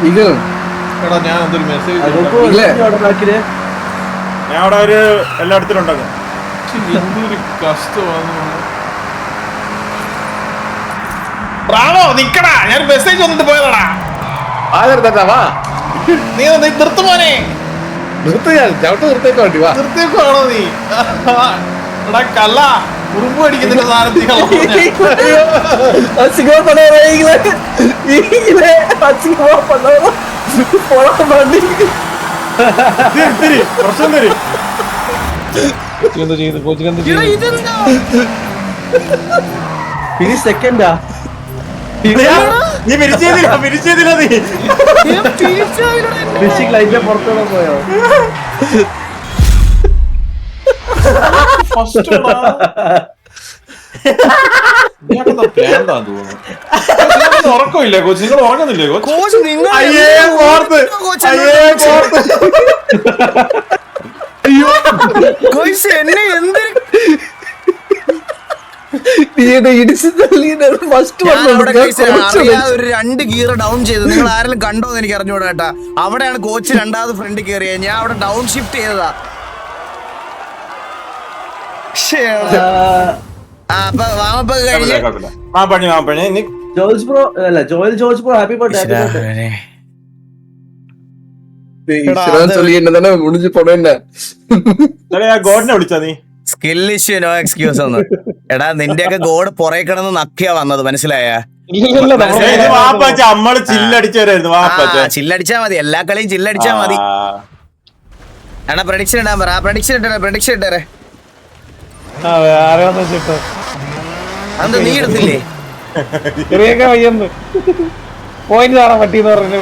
ഈഗിൾ എടാ ഞാൻ എന്തൊരു മെസ്സേജ് ഞാൻ അവിടെ ഒരു എല്ലായിടത്തിലും ഉണ്ടാകും. എന്തൊരു കഷ്ടമാണ്. ബ്രാവോ നിക്കടാ, ഞാൻ മെസ്സേജ് വന്നിട്ട് പോയതാടാ. നീ നിർത്ത് മോനെ, നിർത്തിയേക്കാണോ നീ? എടാ കള്ള ഉറുമ്പ് അടിക്കുന്നതിന്റെ സാധനത്തിൽ அசிங்கமா பண்ணாரு ஈகிளே அசிங்கமா பண்ணாரு போடா பண்ணி പ്രശ്നം തരും. എടാ, ഇതെന്താ? ഇനി സെക്കൻഡാ നീ പിരിച്ചതില്ല നീ. ഞാൻ തിരിച്ചായില്ലടാ എന്നെ. ഫിഷിംഗ് ലൈനിലെ പുറത്തോടെ പോയോ? ഉറക്കമില്ല കോച്ച്, നിങ്ങൾ ഉറങ്ങുന്നില്ലേ കോച്ച്? കോച്ച് നിങ്ങൾ അയ്യേ ഓർത്ത്, അയ്യേ ഓർത്ത്. കോച്ച് എന്നെ എന്ത് ഇടിച്ചു തള്ളി ഫസ്റ്റ് അറിയാതെ ഒരു 2 ഗിയർ ഡൗൺ ചെയ്തു. നിങ്ങൾ ആരെങ്കിലും കണ്ടോന്ന് എനിക്ക് അറിഞ്ഞൂടാ കേട്ടാ. അവിടെയാണ് കോച്ച് രണ്ടാമത് ഫ്രണ്ട് കയറിയത്. ഞാൻ അവിടെ ഡൗൺ ഷിഫ്റ്റ് ചെയ്തതാ. അപ്പൊ വാമപ്പൊക്കെ കഴിഞ്ഞ് മാപ്പണി നീ ജോർജ് ബ്രോ അല്ല ജോർജ് ബ്രോ ഹാപ്പി ബർത്ത്ഡേ. சொல்லி என்னதானே முடிஞ்சு போனேன் என்ன ഗോഡിനെ വിളിച്ചാ നീ? സ്കിൽ ഇഷ്യൂ നോ എക്സ്ക്യൂസ് ഒന്ന്. എടാ നിന്റെയൊക്കെ ഗോഡ് പുറകെ കിടന്ന് നക്കിയാ വന്നത്, മനസ്സിലായ? വാപ്പച്ച നമ്മള് ചില്ലടിച്ചവരായിരുന്നു. വാപ്പച്ച ചില്ലടിച്ചാ മതി, എല്ലാ കളിയും ചില്ലടിച്ചാ മതി. എടാ പ്രഡിക്ഷൻ ഇടാൻ പറ. പ്രഡിക്ഷൻ ഇട്ടേ. അതെന്താ നീ എടുത്തില്ലേ? പോയിന്റ് കാണാൻ പറ്റിയെന്ന് പറഞ്ഞു.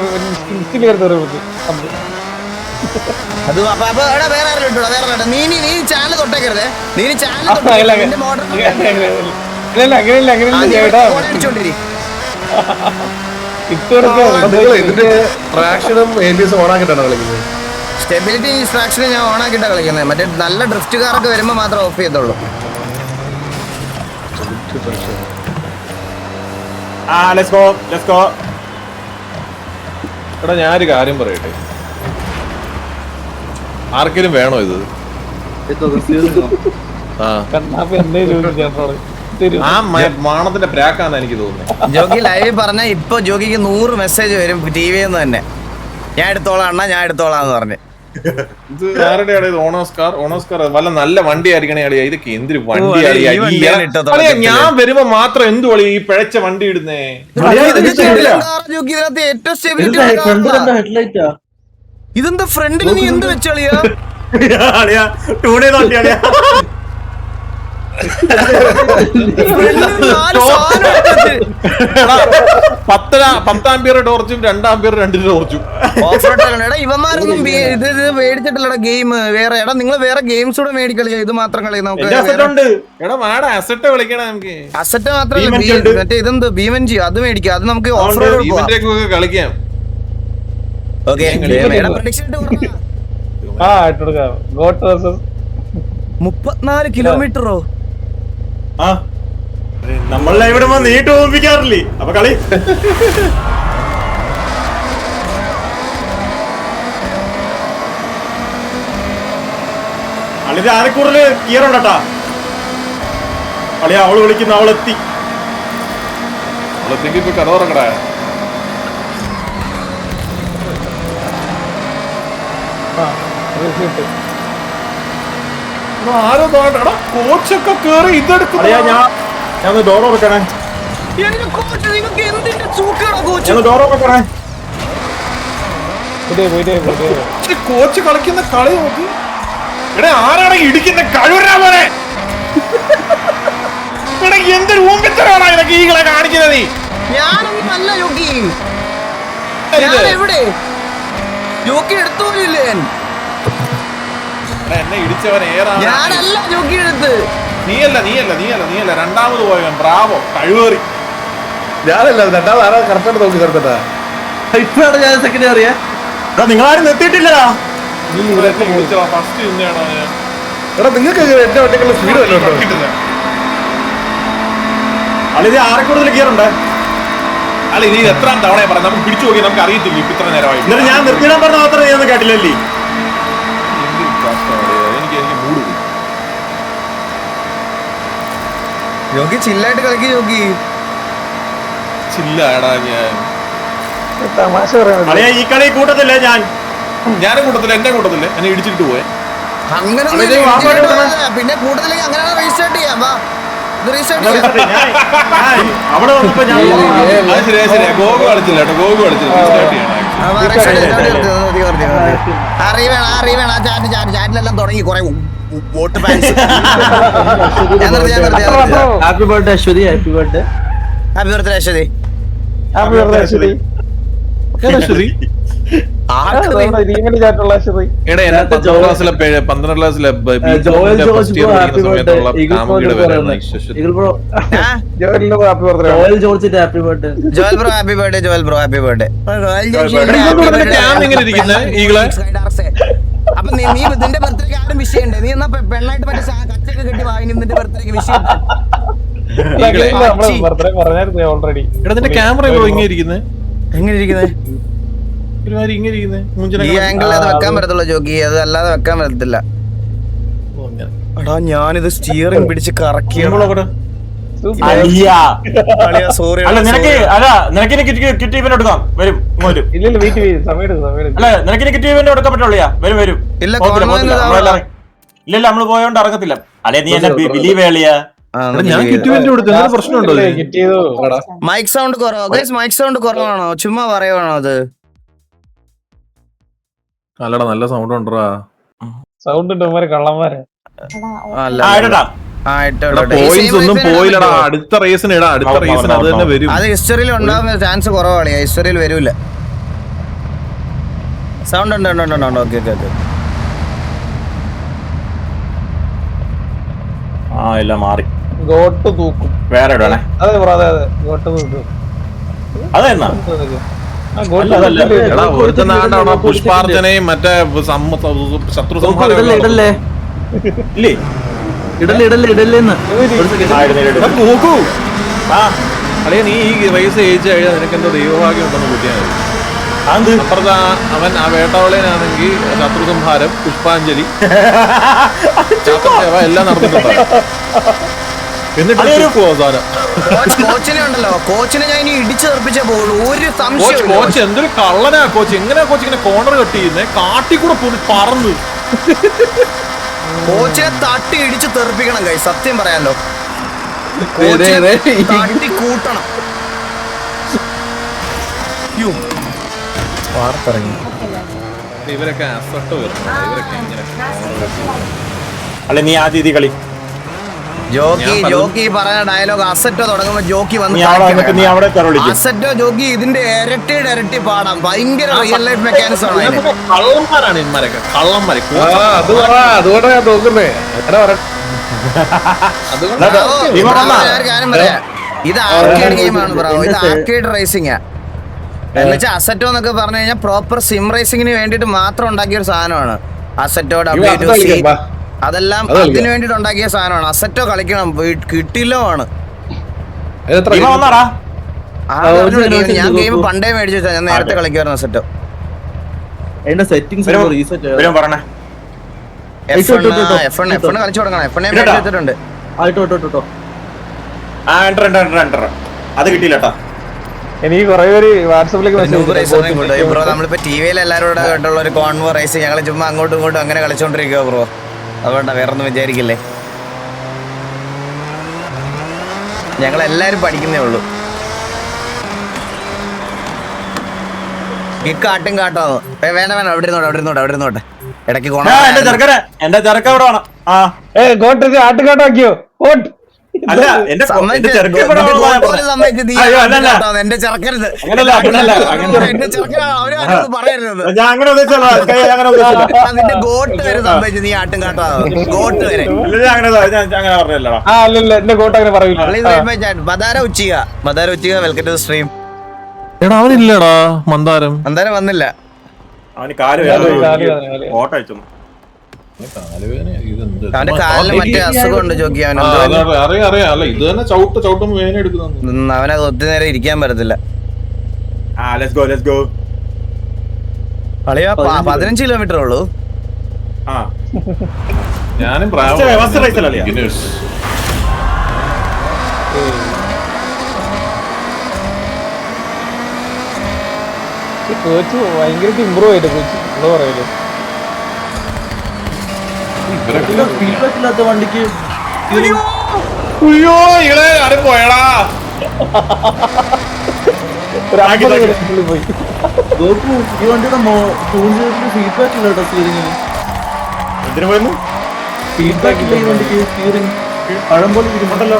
അത് അപ്പൊ എടാ വേറെ ആരും ഇട്ടോ, വേറെ ആരും. നീ ചാനൽ തൊട്ടേക്കരുതേ. നീ ചാനൽ അടിച്ചോണ്ടിരി. ഇതിന്റെ ട്രാക്ഷനും ABS ഓണാക്കിട്ടാണ് കളിക്കുന്നത്. സ്റ്റെബിലിറ്റി ഡിസ്ട്രാക്ഷൻ ഞാൻ ഓണാക്കിട്ടാ കളിക്കുന്നത്. മറ്റേ നല്ല ഡ്രിഫ്റ്റുകാരൊക്കെ വരുമ്പോ മാത്രം ഓഫ് ചെയ്തോളൂ. let's go. എടാ ഞാനൊരു കാര്യം പറയട്ടെ, ആർക്കെങ്കിലും വേണോ ഇത്? ആ മാണത്തിന്റെ പ്രാക്കാന്ന് എനിക്ക് തോന്നുന്നത്. ജോഗി ലൈവ് പറഞ്ഞ ഇപ്പൊ ജോഗിക്ക് 100 മെസ്സേജ് വരും ടിവിന്ന് തന്നെ. ഞാൻ എടുത്തോളാം അണ്ണാ, ഞാൻ എടുത്തോളാന്ന് പറഞ്ഞ്. ഇത് ആരുടെയാണ് ഇത്? ഓണോസ്കാർ വല്ല നല്ല വണ്ടി ആയിരിക്കണേ അളിയാ. ഇതൊക്കെ എന്തൊരു വണ്ടി അളിയാ? ഞാൻ വരുമ്പോ മാത്രം എന്തു അളിയാ ഈ പിഴച്ച വണ്ടി ഇടുന്നേ? ജോഗി ഇതിനകത്ത് ഏറ്റവും സ്റ്റെബിലിറ്റി ഹെഡ്ലൈറ്റാ ഇതെന്താ ഫ്രണ്ടിൽ നീ എന്ത് വെച്ചളിയാ? അളിയാ ടൂണേ നോക്കി അളിയാ. എടാ, 10 ആംപിയർ ടോർച്ചും 2 ആംപിയർ 2 ടോർച്ചും. ഇവന്മാരൊന്നും ഇത് മേടിച്ചിട്ടില്ലടാ ഗെയിം. വേറെ എടാ നിങ്ങൾ വേറെ ഗെയിംസ് കൂടെ മേടിക്കളിയാ, ഇത് മാത്രം കളി നമുക്ക്. എടാ മാഡം അസറ്റ് വിളിക്കണം നമുക്ക്. അസറ്റ് മാത്രമല്ല മറ്റേ ഇതെന്ത് BMG അത് മേടിക്കാം. അത് നമുക്ക് ഓഫ് റോഡ് കളിക്കാം. 34 കിലോമീറ്ററോ? നമ്മളെ ഇവിടെ നീട്ട് ഓർമ്മിക്കാറില്ലേ അപ്പൊ കളി. അളിത് ആനക്കൂടല് കീറുണ്ടട്ടാ. അളിയ അവള് വിളിക്കുന്ന അവളെത്തി. ഇപ്പൊ കഥ തുറക്കടാ. ആരോ കോച്ചൊക്കെ കേറി ഇതെടുക്കും. ഞാൻ ഡോർ വെക്കണേ. ഡോർ വെക്കണേ. കോച്ച് കളിക്കുന്ന കളി നോക്കി. ഇവിടെ ആരാണ് ഇടിക്കുന്ന കഴിവരാമനെ? ഇവിടെ എന്തൊരു ഊമ്പിത്തരമാണ് ഇതൊക്കെ ഈകളെ കാണിക്കുന്നത്. നീ ഞാനൊന്നല്ല യോഗി. എവിടെ യോഗി എടുത്തോലില്ലേ? എന്നെ ഇടിച്ചവൻ ഞാനല്ല യോഗി എടുത്ത്. നീയല്ല രണ്ടാമത് പോയവൻ. ബ്രാവോ കഴിവേറി. ഞാനല്ല രണ്ടാമത് ആരാ കറക്റ്റായിട്ട് നോക്കി ചേർത്തിട്ടാ. ഇപ്പോഴാണ് ഞാൻ സെക്കൻഡ് അറിയാ. നിങ്ങളാരും നിർത്തിയിട്ടില്ലടാ. ഫസ്റ്റ് ഇന്നാണോ എടാ നിങ്ങൾക്ക് എന്റെ വണ്ടിക്കുള്ള സ്പീഡ് വല്ലോ അളിത് ആരക്കൂടതിൽ കീറുണ്ട്. അല്ല ഇനി എത്രാം തവണ പറയാം, നമുക്ക് പിടിച്ചു നോക്കി നമുക്ക് അറിയത്തില്ല ഇപ്പൊ ഇത്ര നേരമായി. എന്നിട്ട് ഞാൻ നിർത്തിയിടാൻ പറഞ്ഞ മാത്രമേ ഞാൻ കേട്ടില്ലല്ലേ. എനിക്ക് മൂട് യോഗി ചില്ലായിട്ട് കളിക്ക് യോഗി. ചില്ലാടാ. അളിയാ ഈ കളി കൂട്ടത്തില്ല. ഞാനും കൂട്ടത്തില്ല, എന്റെ കൂട്ടത്തില്ല. എന്നെ ഇടിച്ചിട്ട് പോയെ. അങ്ങനെ പിന്നെ കൂടുതലേക്ക് അങ്ങനെ റീസ്റ്റാർട്ട് ചെയ്യാം. വാ അവിടെ വന്നപ്പോ ഞാൻ ശരിയാ. ഗോഗു കളിച്ചില്ല കേട്ടോ. ഗോഗു കളിച്ചില്ല. ചാറ്റിലെല്ലാം തുടങ്ങി കുറെ vote fans. Happy birthday Ashwathi. Happy birthday. Happy birthday Ashwathi. Happy birthday Ashwathi. എടാ എന്നെ 12 ക്ലാസ്സിലെ Joel George bro happy birthday. Joel ജോർജിന്റെ happy birthday. Joel bro happy birthday. Joel bro happy birthday. അപ്പൊ നീ നിന്റെ ബർത്ത്ഡേക്ക് ആരും വിഷയണ്ടേ? നീ എന്നാ പെണ്ണായിട്ട് മറ്റേ കച്ചൊക്കെ കെട്ടി വാങ്ങി നിന്റെ ബർത്ത്ഡേക്ക് വിഷയം. ഓൾറെഡി. എടാ നിന്റെ ക്യാമറ ഇങ്ങനെ ഇരിക്കുന്നത്. എങ്ങനെ ഇരിക്കുന്നത്? ഒരുമാതിരി ഇങ്ങനെ ഇരിക്കുന്നത്. ഈ ആംഗിളിൽ അത് വെക്കാൻ പറ്റത്തുള്ളൂ ജോക്കി. അത് അല്ലാതെ വെക്കാൻ പറ്റത്തില്ല. എടാ ഞാനിത് സ്റ്റിയറിംഗ് പിടിച്ച് കറക്കിയാണ്. സോറി. നിനക്ക് കിറ്റ് ഇവന്റ് എടുക്കാം. വരും ഇങ്ങോട്ട്. അല്ല നിനക്ക് കിറ്റ് ഇവന്റ് എടുക്കാൻ പറ്റുള്ളൂ. വരും. ഇല്ല ഇല്ല നമ്മള് പോയോണ്ട് ഇറങ്ങത്തില്ല. അല്ലെ നീ എന്നെ ബിലീവ് ചെയ്യളിയാ. ഞാൻ കിറ്റുവിന്റെ കൊടുത്തു. പ്രശ്നമുണ്ടോ? മൈക്ക് സൗണ്ട് കുറവാ. മൈക്ക് സൗണ്ട് കുറവാണോ? ചുമ്മാ പറയുവാണോ അത്? അല്ലടാ നല്ല സൗണ്ട് ഉണ്ടോ? സൗണ്ട് ഉണ്ട് കള്ളന്മാരെ. പോയിന്റ്സ് ഒന്നും പോയില്ലടാ. അടുത്ത റേസിന് ഇടാ. അടുത്ത റേസിന് അത് തന്നെ വരും. അത് ഹിസ്റ്ററിയിൽ ഉണ്ടാകുന്ന ചാൻസ് കുറവാണ്. ഹിസ്റ്ററിയിൽ വരൂല. സൗണ്ട് ഉണ്ട്. ഓക്കെ. എല്ലാം മാറി. ഗോട്ട് തൂക്കും. വേറെ ഇടണേ. അതെ ഗോട്ട് തൂക്കും. അതെന്നാ പുഷ്പാർച്ചനയും മറ്റേ ശത്രു സംഹാരം. നോക്കൂ അളിയ നീ ഈ റേസ് ജയിച്ചു കഴിഞ്ഞാൽ നിനക്ക് എന്തോ ദൈവഭാഗ്യം ഉണ്ടെന്ന് കൂട്ടിയാൽ അപ്പുറത്ത് അവൻ ആ വേട്ടവളേനാണെങ്കിൽ ശത്രു സംഹാരം, പുഷ്പാഞ്ജലി, എല്ലാം നടന്നിട്ടുണ്ട്. എന്നിട്ട് അവസാനം കോച്ചിനെ ഞാൻ ഇടിച്ചു തെറിപ്പിച്ച പോകുള്ളൂ. ഒരു സംശയം. കോച്ച് എന്തൊരു കള്ളനാ കോച്ച്. എങ്ങനെയാ കോച്ച് ഇങ്ങനെ കോർണർ കട്ട് ചെയ്യുന്നേ? കാട്ടിക്കൂടെ പോയി പറന്ന് കോച്ചിനെ തട്ടി ഇടിച്ച് തെറിപ്പിക്കണം കൈ. സത്യം പറയാലോ തട്ടി കൂട്ടണം. വാർത്തിറങ്ങി ഇവരൊക്കെ അസട്ട് വരുന്നുണ്ട്. ഇവരൊക്കെ ഇങ്ങനെ അല്ല നീ ആദ്യം ഇത് കളി, ജോക്കി പറഞ്ഞ ഡയലോഗ് അസറ്റോ തുടങ്ങുമ്പോ ജോക്കി നീ അവിടെ വന്നിട്ട് നീ അവിടെ തെറി വിളിക്കും. അസറ്റോ ജോക്കി ഇതിന്റെ ഇരട്ടി പാടാം. ഭയങ്കര റിയൽ ലൈഫ് മെക്കാനിസം ആണ് അതിന്. കള്ളന്മാരാണ് ഇന്മാരൊക്കെ, കള്ളന്മാര്. അതുകൊണ്ടാ ഞാൻ നോക്കുന്നേ. ഒരു കാര്യം പറയാം, ഇത് ആർക്കേഡ് ഗെയിമാണ് ബ്രോ. ഇത് ആർക്കേഡ് റേസിംഗാ. എന്നുവെച്ചാൽ അസറ്റോ എന്നൊക്കെ പറഞ്ഞു കഴിഞ്ഞാൽ പ്രോപ്പർ സിം റേസിംഗിന് വേണ്ടിട്ട് മാത്രം ഉണ്ടാക്കിയ ഒരു സാധനമാണ് അസറ്റോ. W2C അതെല്ലാം അതിന് വേണ്ടിട്ട് ഉണ്ടാക്കിയ സാധനമാണ്. അസറ്റോ കളിക്കണം, കിട്ടില്ലോ ആണ്. ഇവൻ വന്നാടാ. ഞാൻ ഗെയിം പണ്ടേ മേടിച്ചു വെച്ചാ, ഞാൻ നേരത്തെ കളിക്കുമായിരുന്നു അസറ്റോ. അതിന്റെ സെറ്റിംഗ്സ് റീസെറ്റ് ഇവരും പറഞ്ഞേ. F1 കളിച്ചു തുടങ്ങണം. F1 ഞാൻ മേടിച്ചു വെച്ചിട്ടുണ്ട്. ആയിട്ടോ ആ എൻ്റർ അത് കിട്ടിയില്ലട്ടാ. എനിക്ക് കുറെ പേര് വാട്സാപ്പിലേക്ക് ബ്രോ നമ്മളിപ്പോ ടിവിയിൽ എല്ലാവരും കൂടെ ആയിട്ടുള്ള ഒരു കോൺവോ റേസ് ഞങ്ങൾ ചുമ്മാ അങ്ങോട്ടും ഇങ്ങോട്ടും അങ്ങനെ കളിച്ചോണ്ടിരിക്കുക ബ്രോ. അതുകൊണ്ടാ, വേറെ ഒന്നും വിചാരിക്കില്ലേ. ഞങ്ങൾ എല്ലാരും പഠിക്കുന്നേ ഉള്ളൂ. കാട്ടും കാട്ടാന്ന് വേണ്ട അവിടെ ഇരുന്നോട്ടെ ഇടയ്ക്ക് എന്റെ ചെറുക്ക ഇവിടെ വേണം. ആ ആട്ടുകാട്ടാക്കിയോ? അല്ല എന്റെ ചെറുക്ക ഇവിടെ വേണം. എന്റെ ചെറുക്കരുത്, പറയരുത്. ഞാൻ അങ്ങനെ ഉദ്ദേശിച്ചല്ല, അങ്ങനെ ഉദ്ദേശിച്ചില്ല. അതിന്റെ ഗോട്ട് വരെ സംഭവിച്ചു. നീ ആട്ടും കാട്ടാതെ ഗോട്ട് വരെ ഞാൻ അങ്ങനെ പറഞ്ഞല്ലടാ. എന്റെ കോട്ട അങ്ങനെ പറയില്ല. മദാര ഉച്ചിക വെൽക്കം ടു സ്ട്രീം. എടാ അവനില്ലടാ, മന്ദാരം വന്നില്ല. അവന് കാല് ഓട്ട അയച്ചു. അവന്റെ കാലിന് മറ്റേ അസുഖമുണ്ട് ജോക്കി. അറിയാം. അല്ല ഇത് തന്നെ ചവിട്ടും വേദന എടുക്കുന്നു. അവനത് ഒത്തിരി നേരം ഇരിക്കാൻ പറ്റത്തില്ല. Let's go. കളിയാ 15 കിലോമീറ്റർ ഉള്ളൂ. ഞാനും കോച്ച് ഭയങ്കരമായിട്ട് ഇമ്പ്രൂവ് ആയിട്ട് കോച്ച് എന്താ പറയല്ലോ. ഫീഡ്ബാക്ക് ഇല്ലാത്ത വണ്ടിക്ക് പോയടാ പോയി നോക്കൂ. ഈ വണ്ടിയുടെ ഫീഡ്ബാക്ക് ഇല്ല കേട്ടോ. സ്റ്റിയറിംഗിന് എന്തിനു പോയിരുന്നു? ഫീഡ്ബാക്ക് ഇല്ല ഈ വണ്ടിക്ക്. സ്റ്റിയറിംഗ് പഴം പോലെ ഇരിക്കുന്നുണ്ടല്ലോ.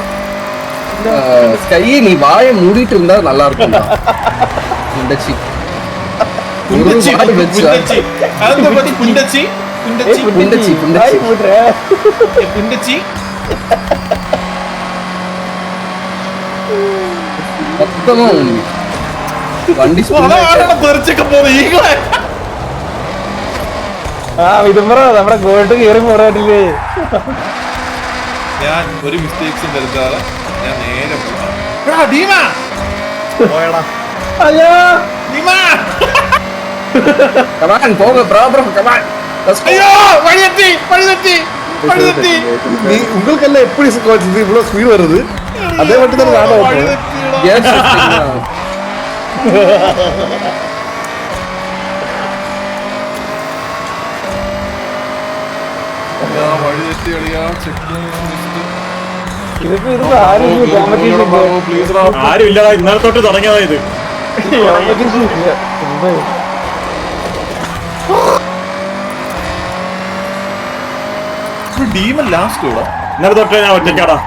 സ്കൈ നീ വായ മൂടിട്ട് இருந்தா நல்லா இருக்கும். புண்டச்சி மொத்தமா வண்டி നമ്മുടെ ഗോൾഡ് കയറി പോരാട്ടില്ലേ. ഞാൻ ഒരു മിസ്റ്റേക്സും വരുത്താതെ ഞാൻ നേരെ പോയടാ. கமான் போங்க ப்ரோ கமான். ஐயோ வழியத்தி நீ உங்களுக்கெல்லாம் எப்படி கோச் இது இவ்வளவு ஸ்பீட் வருது? அதே மட்டும் தான் நானும் ஓட்டுறேன். ആരും ഇല്ലടാ, ഇന്നലെ തൊട്ട് തുടങ്ങിയതാ ഇത്. ഇന്നലെ തൊട്ട് ഞാൻ ഒറ്റയ്ക്കാടാ.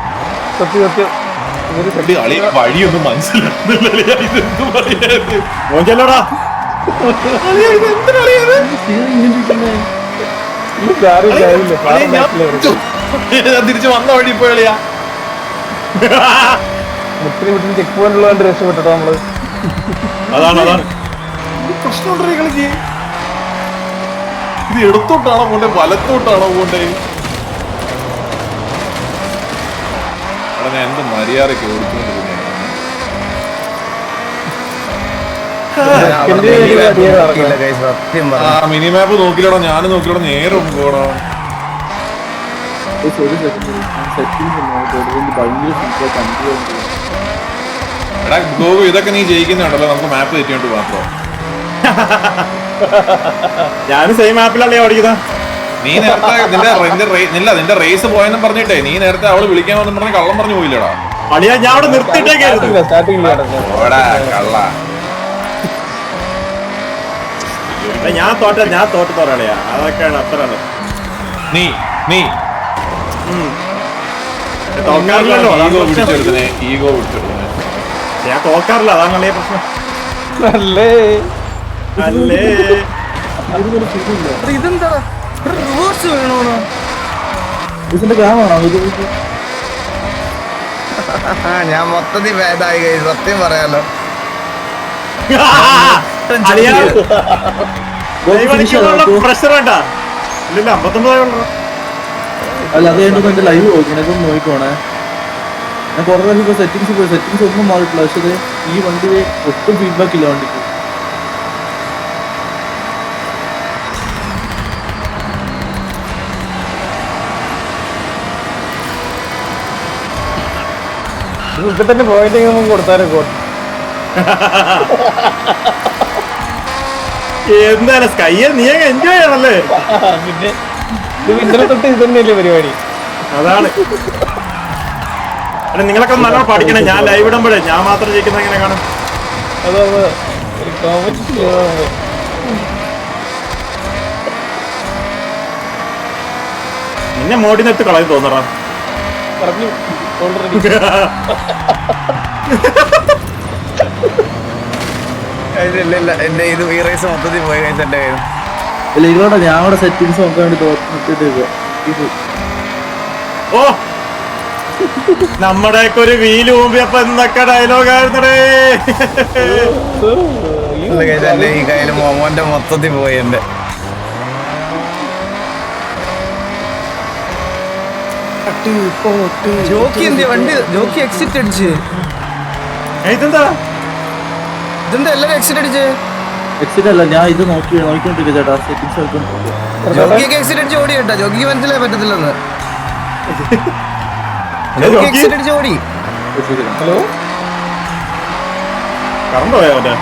വഴിയൊന്നും മനസ്സിലാക്കുന്നില്ല. മോഞ്ചല്ലോടാ. തിരിച്ചു വന്ന വഴി പോയാ ചെക്ക് പോയിന്റ് ഉള്ളതുകൊണ്ട് രക്ഷപ്പെട്ടോ നമ്മള്. അതാണ് പ്രശ്നമുണ്ടോ കളിക്ക്? ഇത് എടുത്തോട്ടാണോ പോണ്ടേ വലത്തോട്ടാണോ പോണ്ടേ? ഞാൻ എന്ത് മര്യാദക്ക് മിനിമാപ്പ് നോക്കിലോടോ, ഞാനും നോക്കിലോടോ, നേരെ പോടാ. എടാ ഗോകു, ഇതൊക്കെ നീ ജയിക്കുന്നുണ്ടല്ലോ, നമുക്ക് മാപ്പ് തെറ്റിയോണ്ട് മാത്രം. ഞാനും സെയിം ആപ്പിലല്ലേ ഓടിക്കുന്നത്. നീ നേരത്തെ നിന്റെ റേസ് പോയെന്നും പറഞ്ഞിട്ടേ നീ നേരത്തെ അവള് വിളിക്കാൻ വന്നു പറഞ്ഞ കള്ളം പറഞ്ഞു പോയില്ലടാ. അളിയാ ഞാൻ അവിടെ നിർത്തിയിട്ടേക്കായിരുന്നു. ഞാൻ തോറ്റു പറയാ അതൊക്കെയാണ് അത്രയാണ്. നീ തോക്കാറില്ലല്ലോ, അതാണ് ഈഗോ പ്രശ്നം. പിടിച്ചെടുക്കുന്നേ. ഞാൻ തോക്കാറില്ല, അതാണ് വലിയ പ്രശ്നം. അല്ലേ ഇതെന്താ റിവേഴ്സ് വീണോണോ? ഇതിന്റെ ഗ്രാമാണോ ഇത്? ഞാൻ മൊത്തത്തിൽ ഭേദമായി കഴിഞ്ഞു, സത്യം പറയാലോ. പ്രഷർ വേണ്ട. ഇല്ല 59 അല്ല അത് കഴിഞ്ഞിട്ട് എന്റെ ലൈവ് നോക്കണേ, ഇതൊന്നും നോക്കണേ. ഞാൻ കുറെ പ്രാവശ്യം സെറ്റിംഗ്സ് ഒന്നും മാറിയിട്ടില്ല. പക്ഷേ ഈ വണ്ടി ഒട്ടും ഫീഡ്ബാക്ക് ഇല്ല വണ്ടിക്ക്. ഇപ്പൊ തന്നെ പോയിന്റ് കൊടുത്താലോ എന്തായാലും സ്കൈയെ നീ എൻജോയ് ചെയ്യണല്ലേ. പിന്നെ ഇന്നലെ തൊട്ട് ഇത് തന്നെയല്ലേ പരിപാടി. അതാണ്. അല്ല നിങ്ങളൊക്കെ നല്ലോണം പഠിക്കണേ. ഞാൻ ലൈവ് ഇടുമ്പോഴേ ഞാൻ മാത്രം ജയിക്കുന്ന എങ്ങനെ കാണും? നിന്നെ മോഡിനെടുത്ത് കളയും തോന്നറാ. ഇല്ല എന്റെ ഇത് ഈ റേസ് മൊത്തത്തിൽ പോയി കഴിഞ്ഞിട്ട് അല്ല ഇതോടെ ഞാൻ അവിടെ സെറ്റിംഗ്സ് നോക്കാൻ വേണ്ടി തോന്നിട്ട് ഓ നമ്മുടെയൊക്കെ ഒരു വീല് ഊമ്പിയപ്പോ എന്തൊക്കെ ഡയലോഗായിരുന്നടേ. എന്റെ ഈ കയ്യില് മോമോന്റെ മൊത്തത്തിൽ പോയി എന്റെ. ജോക്കി എന്ത് വണ്ടി ജോക്കി എക്സിറ്റ് അടിച്ച്. ഇതെന്താ എല്ലാരും എക്സിറ്റ് അടിച്ച്. എക്സിറ്റ് അല്ല, ഞാൻ ഇത് നോക്കിക്കൊണ്ടിരിക്കുക ചേട്ടാ. സെറ്റിംഗ്സ് നോക്കിക്കൊണ്ടിരിക്കുക. ജോക്കിയൊക്കെ എക്സിറ്റ് അടിച്ച് ഓടി കേട്ടോ. ജോക്കിക്ക് മനസ്സിലായി പറ്റത്തില്ലെന്ന്. എക്സിറ്റ് അടിച്ച് ഓടി. ഹലോ കറണ്ട് പോയാ മറ്റേ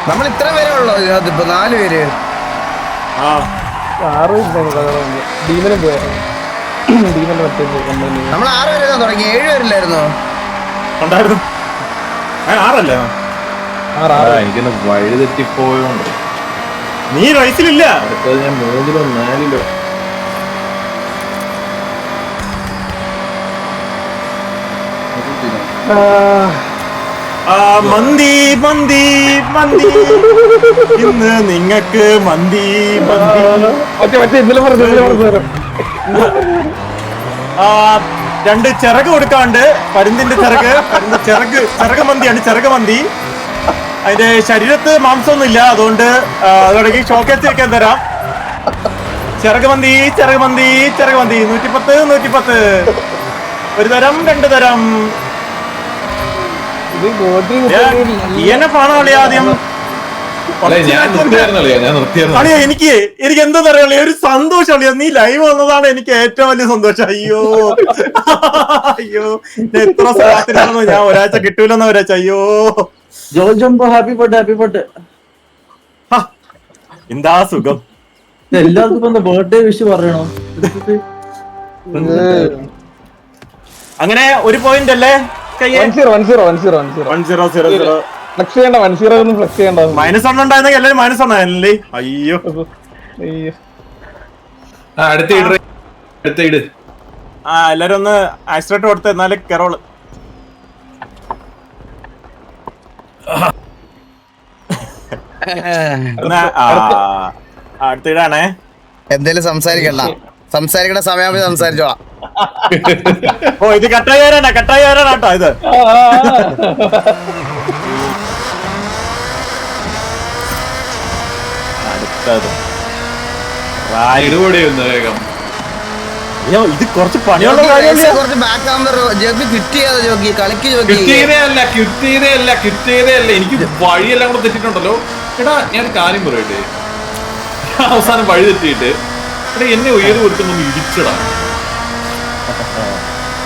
നമ്മൾ ഇത്ര പേരെ ഉള്ളോ ഇതിപ്പോ? 4 പേര്. ആ 6 ഡീമനും പോയായിരുന്നു. ഡീമന്റെ മറ്റേ കമ്പനി നമ്മൾ 6 പേരെ തുടങ്ങി. 7 പേരില്ലായിരുന്നോ? ഉണ്ടായിരുന്നു. 6 എനിക്കൊന്ന് വഴി തെറ്റിപ്പോയോണ്ട് നീ റൈസിലില്ല. അടുത്തത് ഞാൻ 3-ലോ 4-ലോ. മന്തി മന്തി മന്തി ഇന്ന് നിങ്ങക്ക് മന്തി മന്തി. മറ്റേ ഇന്നലെ പറഞ്ഞു. 2 ചിറക് കൊടുക്കാണ്ട്. പരുന്തിന്റെ ചിറക് മന്തിയാണ്. ചിറക് മന്തി. അതിന്റെ ശരീരത്ത് മാംസമൊന്നും ഇല്ല, അതുകൊണ്ട് അതോടൊക്കെ ഷോക്കേസ് വെക്കാൻ തരാം. ചിറക് മന്തി 110. ഒരു തരം 2 തരം. ENF ആണോ അളിയാ ആദ്യം? ഞാൻ നിർത്തിയായിരുന്നു. അളിയാ എനിക്ക് എന്താ പറയാ ഒരു സന്തോഷം അളിയാ. നീ ലൈവ് വന്നതാണ് എനിക്ക് ഏറ്റവും വലിയ സന്തോഷം. അയ്യോ എത്ര സ്ഥലത്തിനാണോ ഞാൻ ഒരാഴ്ച കിട്ടൂലെന്ന ഒരാഴ്ച. അയ്യോ ജോജമ്പോ ഹാപ്പി ബർത്ത്ഡേ. എന്താ സുഖം. എല്ലാവർക്കും ഇപ്പൊ ബർത്ത്ഡേ വിഷ് പറയണോ? അങ്ങനെ ഒരു പോയിന്റ് അല്ലേ? 10 ഫ്ലെക്സ് ചെയ്യണ്ട. 10 ഒന്നും ഫ്ലെക്സ് ചെയ്യണ്ട. -1 ഉണ്ടായിരുന്നെങ്കിൽ എല്ലാരും -1 അയ്യോ അടുത്ത ഇട്. എല്ലാരും ഒന്ന് ആക്സിഡന്റ് കൊടുത്ത് എന്നാലും കെറോള്. അടുത്തിടാണേ. എന്തേലും സംസാരിക്കണ സമയം സംസാരിച്ചോളാം. ഓ ഇത് കട്ടായി വരാനാ കേട്ടോ ഇത്. അടുത്തത് വേഗം. അയ്യോ ഇത് കുറച്ച് പണിയുള്ള കാര്യമല്ലേ. കുറച്ച് ബാക്ക് ആകുമ്പോ ജോക്കി ക്വിറ്റ് ചെയ്യാതെ ജോക്കി കളിക്ക് ജോക്കി. കിട്ടിയതേ എനിക്ക് വഴിയെല്ലാം കൂടെ തെറ്റിട്ടുണ്ടല്ലോ. എടാ ഞാൻ കാര്യം പറയട്ടെ. അവസാനം വഴി തെറ്റിയിട്ട് എടാ എന്നെ ഉയർന്നു കൊടുത്തൊന്നും ഇടിച്ചടാ.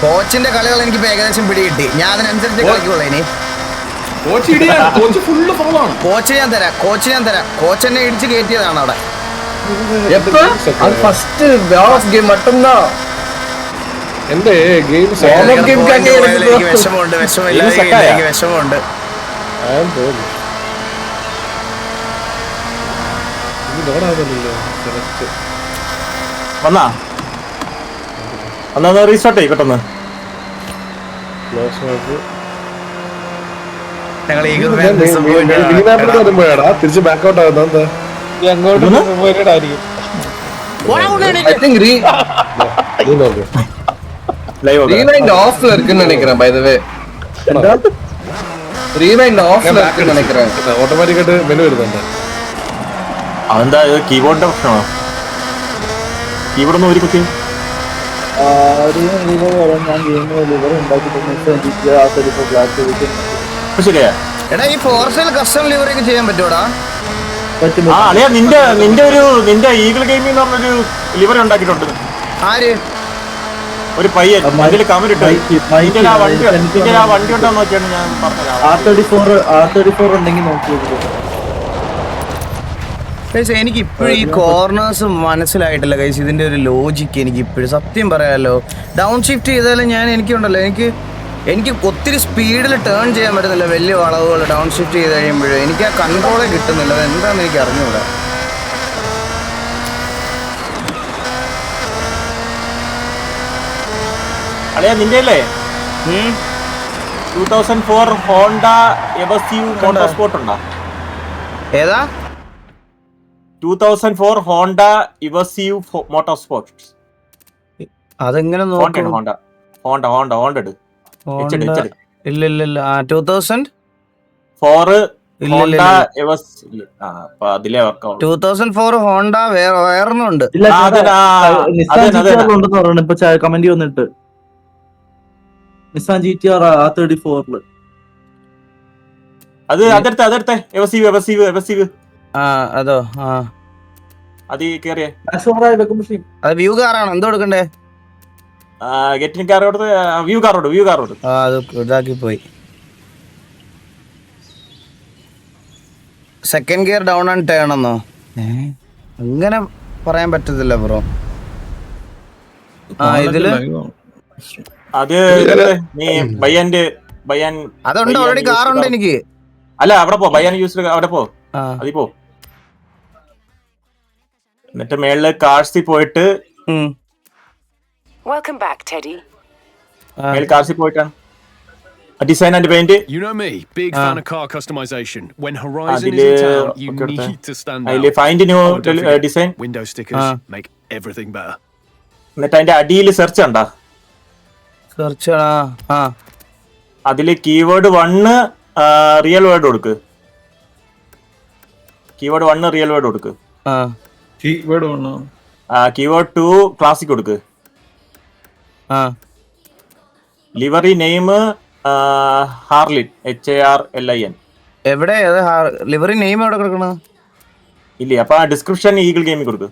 കോച്ചിന്റെ കളികൾ എനിക്ക് ഏകദേശം പിടികിട്ടി. ഞാൻ അതിനനുസരിച്ച് കളിക്കുള്ളൂ. ഇനി കോച്ച് ഞാൻ തരാം. കോച്ച് എന്നെ ഇടിച്ച് കയറ്റിയതാണ് അവിടെ. ഫസ്റ്റ് മട്ടന്നാ എന്റെ ഗെയിം എനിക്ക് വിഷമമുണ്ട്. വന്നാ എന്നാ റീസ്റ്റാർട്ട് ചെയ്യ് പെട്ടെന്ന്. ഞങ്ങൾ തിരിച്ച് ബാക്ക് ഔട്ട് ആകുന്ന എന്താ I think live rewind off ல இருக்குன்னு நினைக்கிறேன் by the way. rewind off ல இருக்குன்னு நினைக்கிறேன். ഓട്ടോമാറ്റിക് ആയിട്ട് മെനു വരുന്നുണ്ട്. അതെന്താ കീബോർഡിന്റെ പ്രശ്നമാണോ? കീബോർഡ് ഒന്ന് ഒരു കുത്തി ശരിയാ. എടാ ഈ ഫോർസൽ കസ്റ്റം ലിവറി ഒക്കെ ചെയ്യാൻ പറ്റൂടാ? ആ അളിയാ നിന്റെ ഈഗിൾ ഗെയിമിംഗ് എന്ന് പറഞ്ഞൊരു ലിവർ ഉണ്ടാക്കിയിട്ടുണ്ട്. ആര്? ഒരു പയ്യൻ അതിൽ കമന്റ് ഇട്ടു. ആ വണ്ടി ഉണ്ടോ നോക്കിയാണ് ഞാൻ പറഞ്ഞത്. R34 ഉണ്ടെങ്കിൽ നോക്കിയത്. എനിക്ക് ഇപ്പോഴും ഈ കോർണേഴ്സ് മനസ്സിലായിട്ടില്ല കൈസ്. ഇതിന്റെ ഒരു ലോജിക്ക് എനിക്ക് ഇപ്പോഴും സത്യം പറയാമല്ലോ. ഡൗൺ ഷിഫ്റ്റ് ചെയ്താലും എനിക്കുണ്ടല്ലോ എനിക്ക് ഒത്തിരി സ്പീഡിൽ ടേൺ ചെയ്യാൻ പറ്റുന്നില്ല. വലിയ വളവുകൾ ഡൗൺ ഷിഫ്റ്റ് ചെയ്ത് കഴിയുമ്പോഴും എനിക്ക് ആ കൺട്രോളേ കിട്ടുന്നില്ല. അത് എന്താണെന്ന് എനിക്ക് അറിഞ്ഞൂടാ. അളിയാ നിന്റെ അല്ലേ 2004 ഹോണ്ട എവസ്യൂ മോട്ടോസ്പോർട്ട് ഉണ്ടോ? ഏതാ? 2004 ഹോണ്ട ഇവസ്യൂ മോട്ടോസ്പോർട്ട്. അതെങ്ങനെ നോക്കണം? ഹോണ്ട ഇട്. ഇല്ല 2004 ഹോണ്ട വേറൊന്നുണ്ട്. ഇപ്പൊ കമന്റ് വന്നിട്ട് നിസാൻ GTR R34 അതെടുത്തെ അതോ അത് കേറിയേ. അത് വ്യൂ കാറാണ്. എന്തോ എടുക്കണ്ടേ? ഗെറ്റിംഗ് കാർ കൊടുത്ത് വ്യൂ കാറോട് അത് ഇതാക്കി പോയി. Second gear down and turn എന്നോ? അങ്ങനെ പറയാൻ പറ്റത്തില്ല ബ്രോ. ഇതില് അത് നീ ബയ്യാൻ അതുണ്ട്. ഓൾറെഡി കാറുണ്ട് എനിക്ക്. അല്ല അവിടെ പോ. ബയ്യാൻ യൂസ് അവിടെ പോ. അതി പോ. എന്നിട്ട് മേളില് കാർസി പോയിട്ട് Welcome back, Teddy. മേളിൽ കാർസി പോയിട്ടാണ് design and paint. You know me, big fan of car customization. When Horizon is in town, you need to stand out. അതില് find new design. Window stickers make everything better. എന്നിട്ട് അതിന്റെ അടിയിൽ search ഉണ്ടാ. Search അതില് keyword 1 real word കൊടുക്ക്. Keyword 1 real word കൊടുക്ക്. Keyword 2 classic കൊടുക്ക്. Livery name Harlin HARLIN. എവിടെ ലിവറി നെയിം എവിടെ കിടക്കണ? ഇല്ലേ? അപ്പൊ ഡിസ്ക്രിപ്ഷൻ ഈഗിൾ ഗെയിമിംഗ് കൊടുക്ക്.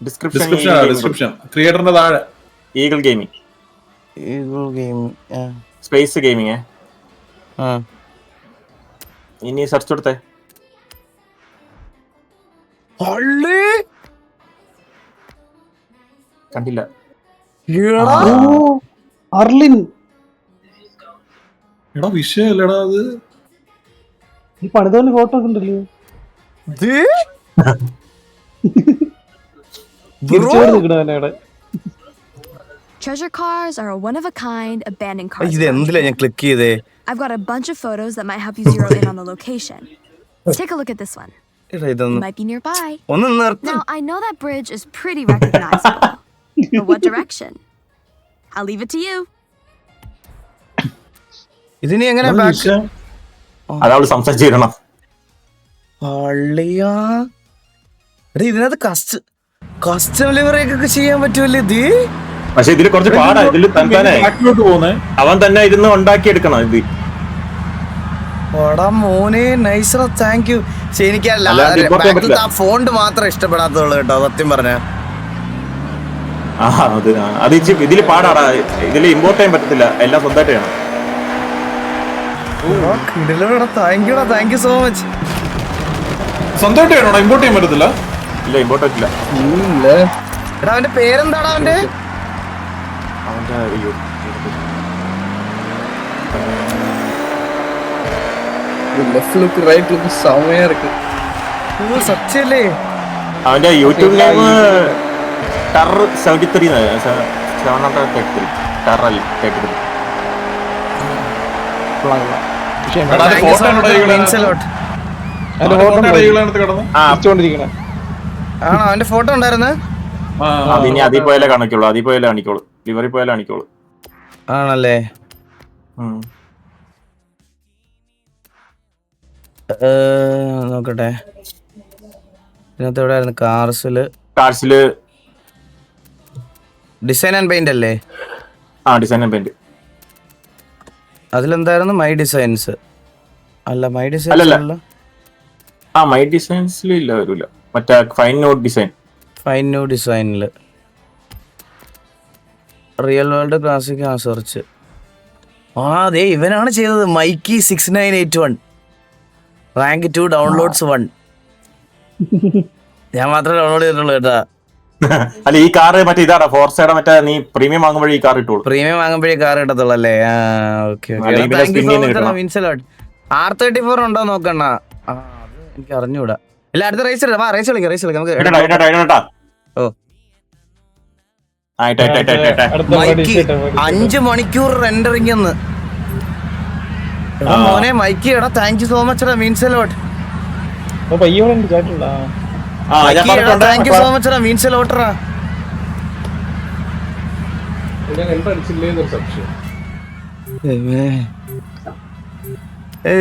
ഡിസ്ക്രിപ്ഷൻ ക്രിയേറ്ററിന്റെ താഴെ ഈഗിൾ ഗെയിമിംഗ് സ്പേസ് ഗെയിമിംഗ്. ഇനി സെർച്ച് കൊടുത്തേ. കണ്ടില്ല. എടാ വിഷയല്ലടാ അത്. ഈ പണിതോന്റെ ഫോട്ടോ ഉണ്ടല്ലോ. Treasure cars are a one-of-a-kind abandoned cars. I've got a bunch of photos that might help you zero in on the location. Take a look at this one. It might be nearby. Now, I know that bridge is pretty recognizable. But what direction? I'll leave it to you. അതവള് സംസാരിച്ചിരണം. ഇതിനകത്ത് custom ലിവറിയൊക്കെ ചെയ്യാൻ പറ്റുമല്ലേ ഇത്? പക്ഷെ ഇതില് കുറച്ച് പാടാ. ഇതില് അവൻ തന്നെ ഇരുന്ന് ഉണ്ടാക്കിയെടുക്കണം ഇത്. മോനെ നൈസറ, താങ്ക് യു. എനിക്ക് ആ ഫോണ്ട് മാത്രം ഇഷ്ടപ്പെടാത്തുള്ളൂ കേട്ടോ സത്യം പറഞ്ഞ. അത് ഇതില് പാടാടാ. ഇതില് ഇമ്പോർട്ട് ചെയ്യാൻ പറ്റത്തില്ല. എല്ലാം സ്വന്തമായിട്ട് ചെയ്യണം. Thank you so much. സ്വന്തമായിട്ട് ചെയ്യണോ? ഇമ്പോർട്ട് ചെയ്യാൻ പറ്റത്തില്ല. ഇല്ല ഇമ്പോർട്ട് പറ്റില്ല. എടാ അവന്റെ പേരെന്താടാ? അവന്റെ லெஃப்ட் லுக் ரைட் லுக் செமையா இருக்கு. സത്യല്ലേ? അവന്റെ യൂട്യൂബ് നെയിം ടെർ73 733 ടെർ33. ആണോ അവന്റെ ഫോട്ടോ ഉണ്ടായിരുന്നു? അതിനി അതിൽ പോയാലേ കാണിക്കുള്ളൂ, അതിൽ പോയാലേ കാണിക്കുള്ളൂ, ലിവറിൽ പോയാലേ കാണിക്കുള്ളൂ. ആണല്ലേ? നോക്കട്ടെ, ഇതിനകത്ത് എവിടെ ആയിരുന്നു? കാർസില് ഡിസൈൻ ആൻഡ് പെയിന്റ് അല്ലേ? Design and paint. അതിലെന്തായിരുന്നു? മൈ ഡിസൈൻസ് അല്ല, മൈ ഡിസൈൻസ് അല്ല. മൈ ഡിസൈൻസിൽ ഇല്ല, വരൂല. മറ്റേ ഫൈൻ ന്യൂ ഡിസൈനില് റിയൽ വേൾഡ് ക്ലാസിക് സെർച്ച്. അതെ ഇവനാണ് ചെയ്തത്. Mikey 6981 rank 2 downloads 1. ഞാൻ മാത്രമേ ഡൗൺലോഡ് ചെയ്തിട്ടുള്ളൂ കേട്ടാ. അല്ല ഈ കാർ മറ്റേ ഇതാടാ ഫോർസയുടെ, മറ്റേ നീ പ്രീമിയം വാങ്ങുമ്പോഴേ ഈ കാർ ഇട്ടോളൂ. പ്രീമിയം വാങ്ങുമ്പോഴേ കാർ കിട്ടത്തുള്ളൂ അല്ലേ? R34 ഉണ്ടോ നോക്കണ്ണ? എനിക്ക് അറിഞ്ഞൂടാ. ഇല്ല, അടുത്ത റേസ് കളിക്കാം നമുക്ക്. ഓ 5 മണിക്കൂർ റെൻഡറിംഗ് എന്ന് മോനെ. മൈക്കി എടാ, താങ്ക് യു സോ മച്ച് എടാ, means a lot. Thank you so much എടാ, മീൻസ് എലോട്ടറാ.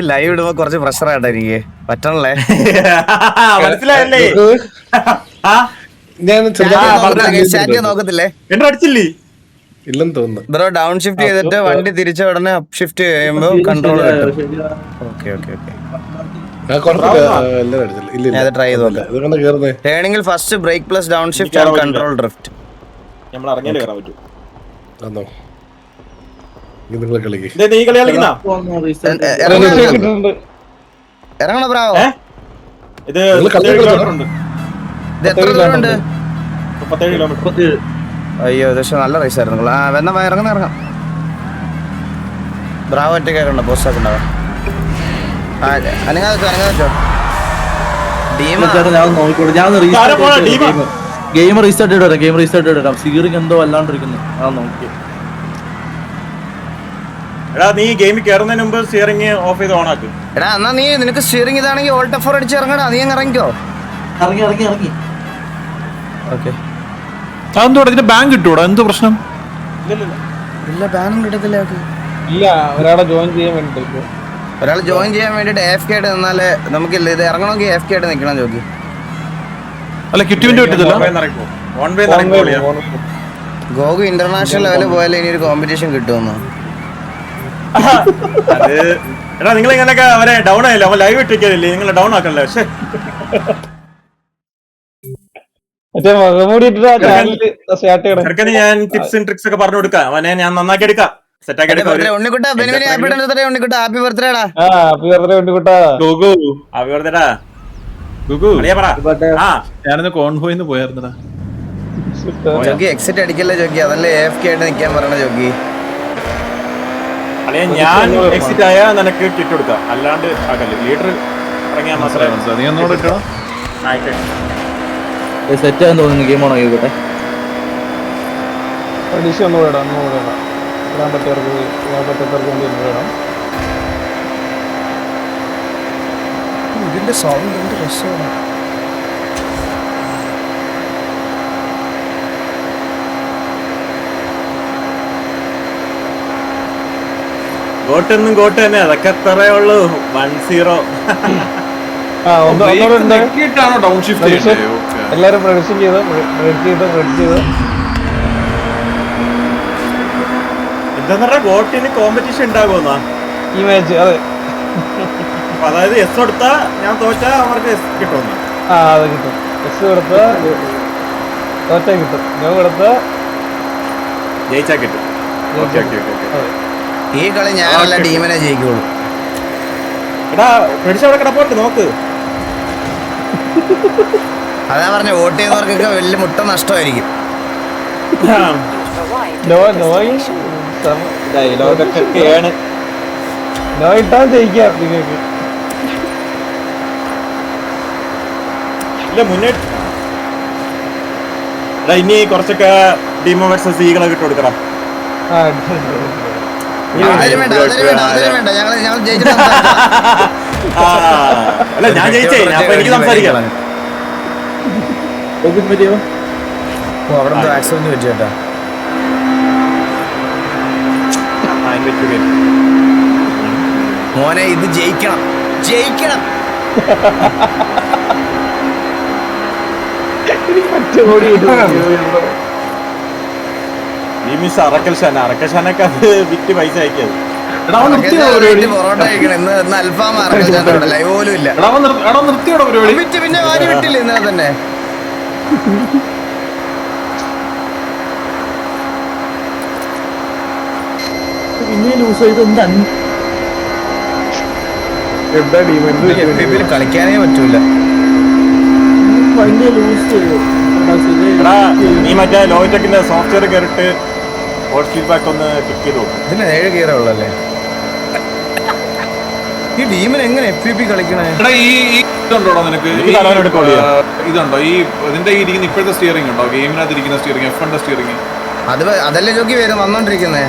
ലൈവ് ഇടുമ്പോ കുറച്ച് പ്രഷറായിട്ടാ എനിക്ക് പറ്റണല്ലേ. മനസ്സിലായല്ലേ? നോക്കത്തില്ലേ? ഇല്ലെന്ന് തോന്നുന്നു. ബ്രോ ഡൗൺ ഷിഫ്റ്റ് ചെയ്തിട്ട് വണ്ടി തിരിച്ച ഉടനെ അപ്പ് ഷിഫ്റ്റ് ചെയ്യുമ്പോ കൺട്രോൾ കിട്ടും. ഓക്കെ ട്രൈ ചെയ്ത് നോക്കാം. ടേണിംഗിൽ first brake plus down shift and control drift. ഇറങ്ങണ ബ്രാവോ. ഇത് എത്ര ദൂരമുണ്ട്? അയ്യോ പക്ഷെ നല്ല റേസ് ആയിരുന്നു. ഇറങ്ങാം. ബ്രാവോ ഒറ്റ കേൾക്കണ്ട, പോസ്റ്റ് ആക്കണ്ടാവാ. ഗെയിം റീസ്റ്റാർട്ട് ചെയ്തിടാം. സീറിങ് എന്തോ അല്ലാണ്ടിരിക്കുന്നു. എടാ നീ ഗെയിമിൽ കയറുന്നതിന് മുമ്പ് സ്റ്റിയറിംഗ് ഓഫ് ചെയ്ത് ഓൺ ആക്കും. എടാ എന്നാ നീ നിനക്ക് സ്റ്റിയറിംഗ് ഇതാണെങ്കിൽ ഓൾട്ട് F4 അടിച്ച് ഇറങ്ങടാ. നീ അങ്ങ് ഇറങ്ങിക്കോ. ഇറങ്ങി. ഓക്കെ. ഇതിന്റെ ബാങ്ക് കിട്ടൂടാ? എന്ത് പ്രശ്നം? ഇല്ല ബാനും കിട്ടത്തില്ല. ഇല്ല, ഒരാളെ ജോയിൻ ചെയ്യാൻ വേണ്ടിട്ട്. ഒരാൾ ജോയിൻ ചെയ്യാൻ വേണ്ടിട്ട് AFK ആയിട്ട് നിന്നാലേ നമുക്കില്ല. ഇത് ഇറങ്ങണമെങ്കിൽ AFK ആയിട്ട് നിൽക്കണം ചോദിക്കും. അല്ല കിറ്റുവിന്റെ പറ്റത്തില്ല. ഗോകു ഇന്റർനാഷണൽ ലെവലിൽ പോയാലേ ഇനി ഒരു കോമ്പറ്റീഷൻ കിട്ടുമെന്നോ? എടാ നിങ്ങൾ ഇങ്ങനെയൊക്കെ അവരെ ഡൗൺ ആയില്ല, അവൻ ലൈവ് ഇട്ടിരിക്കല്ലേ, നിങ്ങൾ ഡൗൺ ആക്കല്ലേ. പക്ഷേ ഞാൻ ടിപ്സ് ആൻഡ് ട്രിക്സ് ഒക്കെ പറഞ്ഞു കൊടുക്കാം. അവനെ ഞാൻ നന്നാക്കി എടുക്കാം, സെറ്റാക്കി എടുക്കാം. ഞാനിന്ന് കോൺവോയിന്ന് പോയായിരുന്നടാ. ജോഗി എക്സിറ്റ് അടിക്കല്ലേ ജോഗി, അതല്ലേ AFK ആയിട്ട് നിൽക്കാൻ പറയണ ജോഗി. ഞാൻ എക്സിറ്റ് ആയാ നിനക്ക് കിറ്റ് കൊടുക്കാം, അല്ലാണ്ട് ആക്കല്ലേ. ലീഡർ ഇറങ്ങിയാൽ മാത്രമേ. നീ ഒന്നുകൂടെ ഇട്ടോ. സെറ്റ് ആയെന്ന് തോന്നുന്നു. ഗെയിം ഓൺ ആയിക്കോട്ടെ. ഇതിന്റെ സൗണ്ട് എന്ത് രസമാണ്. ഗോട്ടൊന്നും ഗോട്ട് തന്നെ, അതൊക്കെ എത്രയേ ഉള്ളൂ. 1-0. ഡൗൺ ഷിഫ്റ്റ് എല്ലാരും പ്രൊഡിക്ഷൻ ചെയ്ത് എന്താ ഗോട്ടിന് കോമ്പറ്റീഷൻ ഉണ്ടാകുമെന്നാ ഈ മാച്ച്? അതെ, അതായത് എസ് കൊടുത്താ ഞാൻ തോറ്റാ അവർക്ക് എസ് കിട്ടുമെന്ന്. അത് കിട്ടും. എസ് കൊടുത്ത തോറ്റാ കിട്ടും, നോ കൊടുത്ത ജയിച്ചാ കിട്ടും. ഈ കളി ഞാനല്ല ടീമിനെ ജയിക്കുള്ളൂ. എടാ ഫ്രണ്ട്സ് അവിടെ കിടപ്പോട്ട് നോക്ക്. അതാ പറഞ്ഞ വോട്ട് ചെയ്യുന്നവർക്കൊക്കെ വലിയ മുട്ട നഷ്ടമായിരിക്കും. ഡയലോഗൊക്കെയാണ്. നോ ഇട്ടാ ജയിക്കാം നിങ്ങൾക്ക്. ഇല്ല മുന്നേ ഇനി കുറച്ചൊക്കെ ഡീമോ വേഴ്സസ് ഈകളൊക്കെ ഇട്ട് കൊടുക്കണം. അല്ല ഞാൻ ജയിച്ചേ, അപ്പൊ എനിക്ക് സംസാരിക്കാം. അവിടെ ആക്സിഡന്റ് പറ്റി കേട്ടാ. മോനെ ഇത് ജയിക്കണം, ജയിക്കണം. ഈ മിസ് അറക്കൽഷാനൊക്കെ അത് വിറ്റ് പൈസ അയക്കിയത്. പൊറോട്ട കഴിക്കണം ഇന്ന് അൽഫാം ലൈവ് പോലും ഇല്ല. പിന്നെ വാരി വിട്ടില്ല ഇന്നലെ തന്നെ. പിന്നെ ലൂസ് ചെയ്ത് കളിക്കാനേ പറ്റൂല. ഭയങ്കര ലൂസ്. എടാ നീ മറ്റേ ലോയിടെക്കിന്റെ സോഫ്റ്റ്വെയർ കയറിട്ട് വോയിസ് ഫീഡ്ബാക്ക് ഒന്ന് ക്ലിക്ക് ചെയ്തു. ഇതിന് 7 ഗിയറേ ഉള്ളല്ലേ. ഈ ടീമിന് എങ്ങനെ FPP കളിക്കണേ? ഇതുണ്ടോടാ നിനക്ക്? ഇതുണ്ടോ ഈ ഇതിന്റെ ഇരിക്കുന്ന ഇപ്പോഴത്തെ സ്റ്റിയറിംഗ് ഉണ്ടോ? ഗെയിമിനകത്ത് ഇരിക്കുന്ന സ്റ്റിയറിംഗ്, F1 സ്റ്റിയറിംഗ്? അതല്ലേ ജോക്കി വരും വന്നോണ്ടിരിക്കുന്നേ.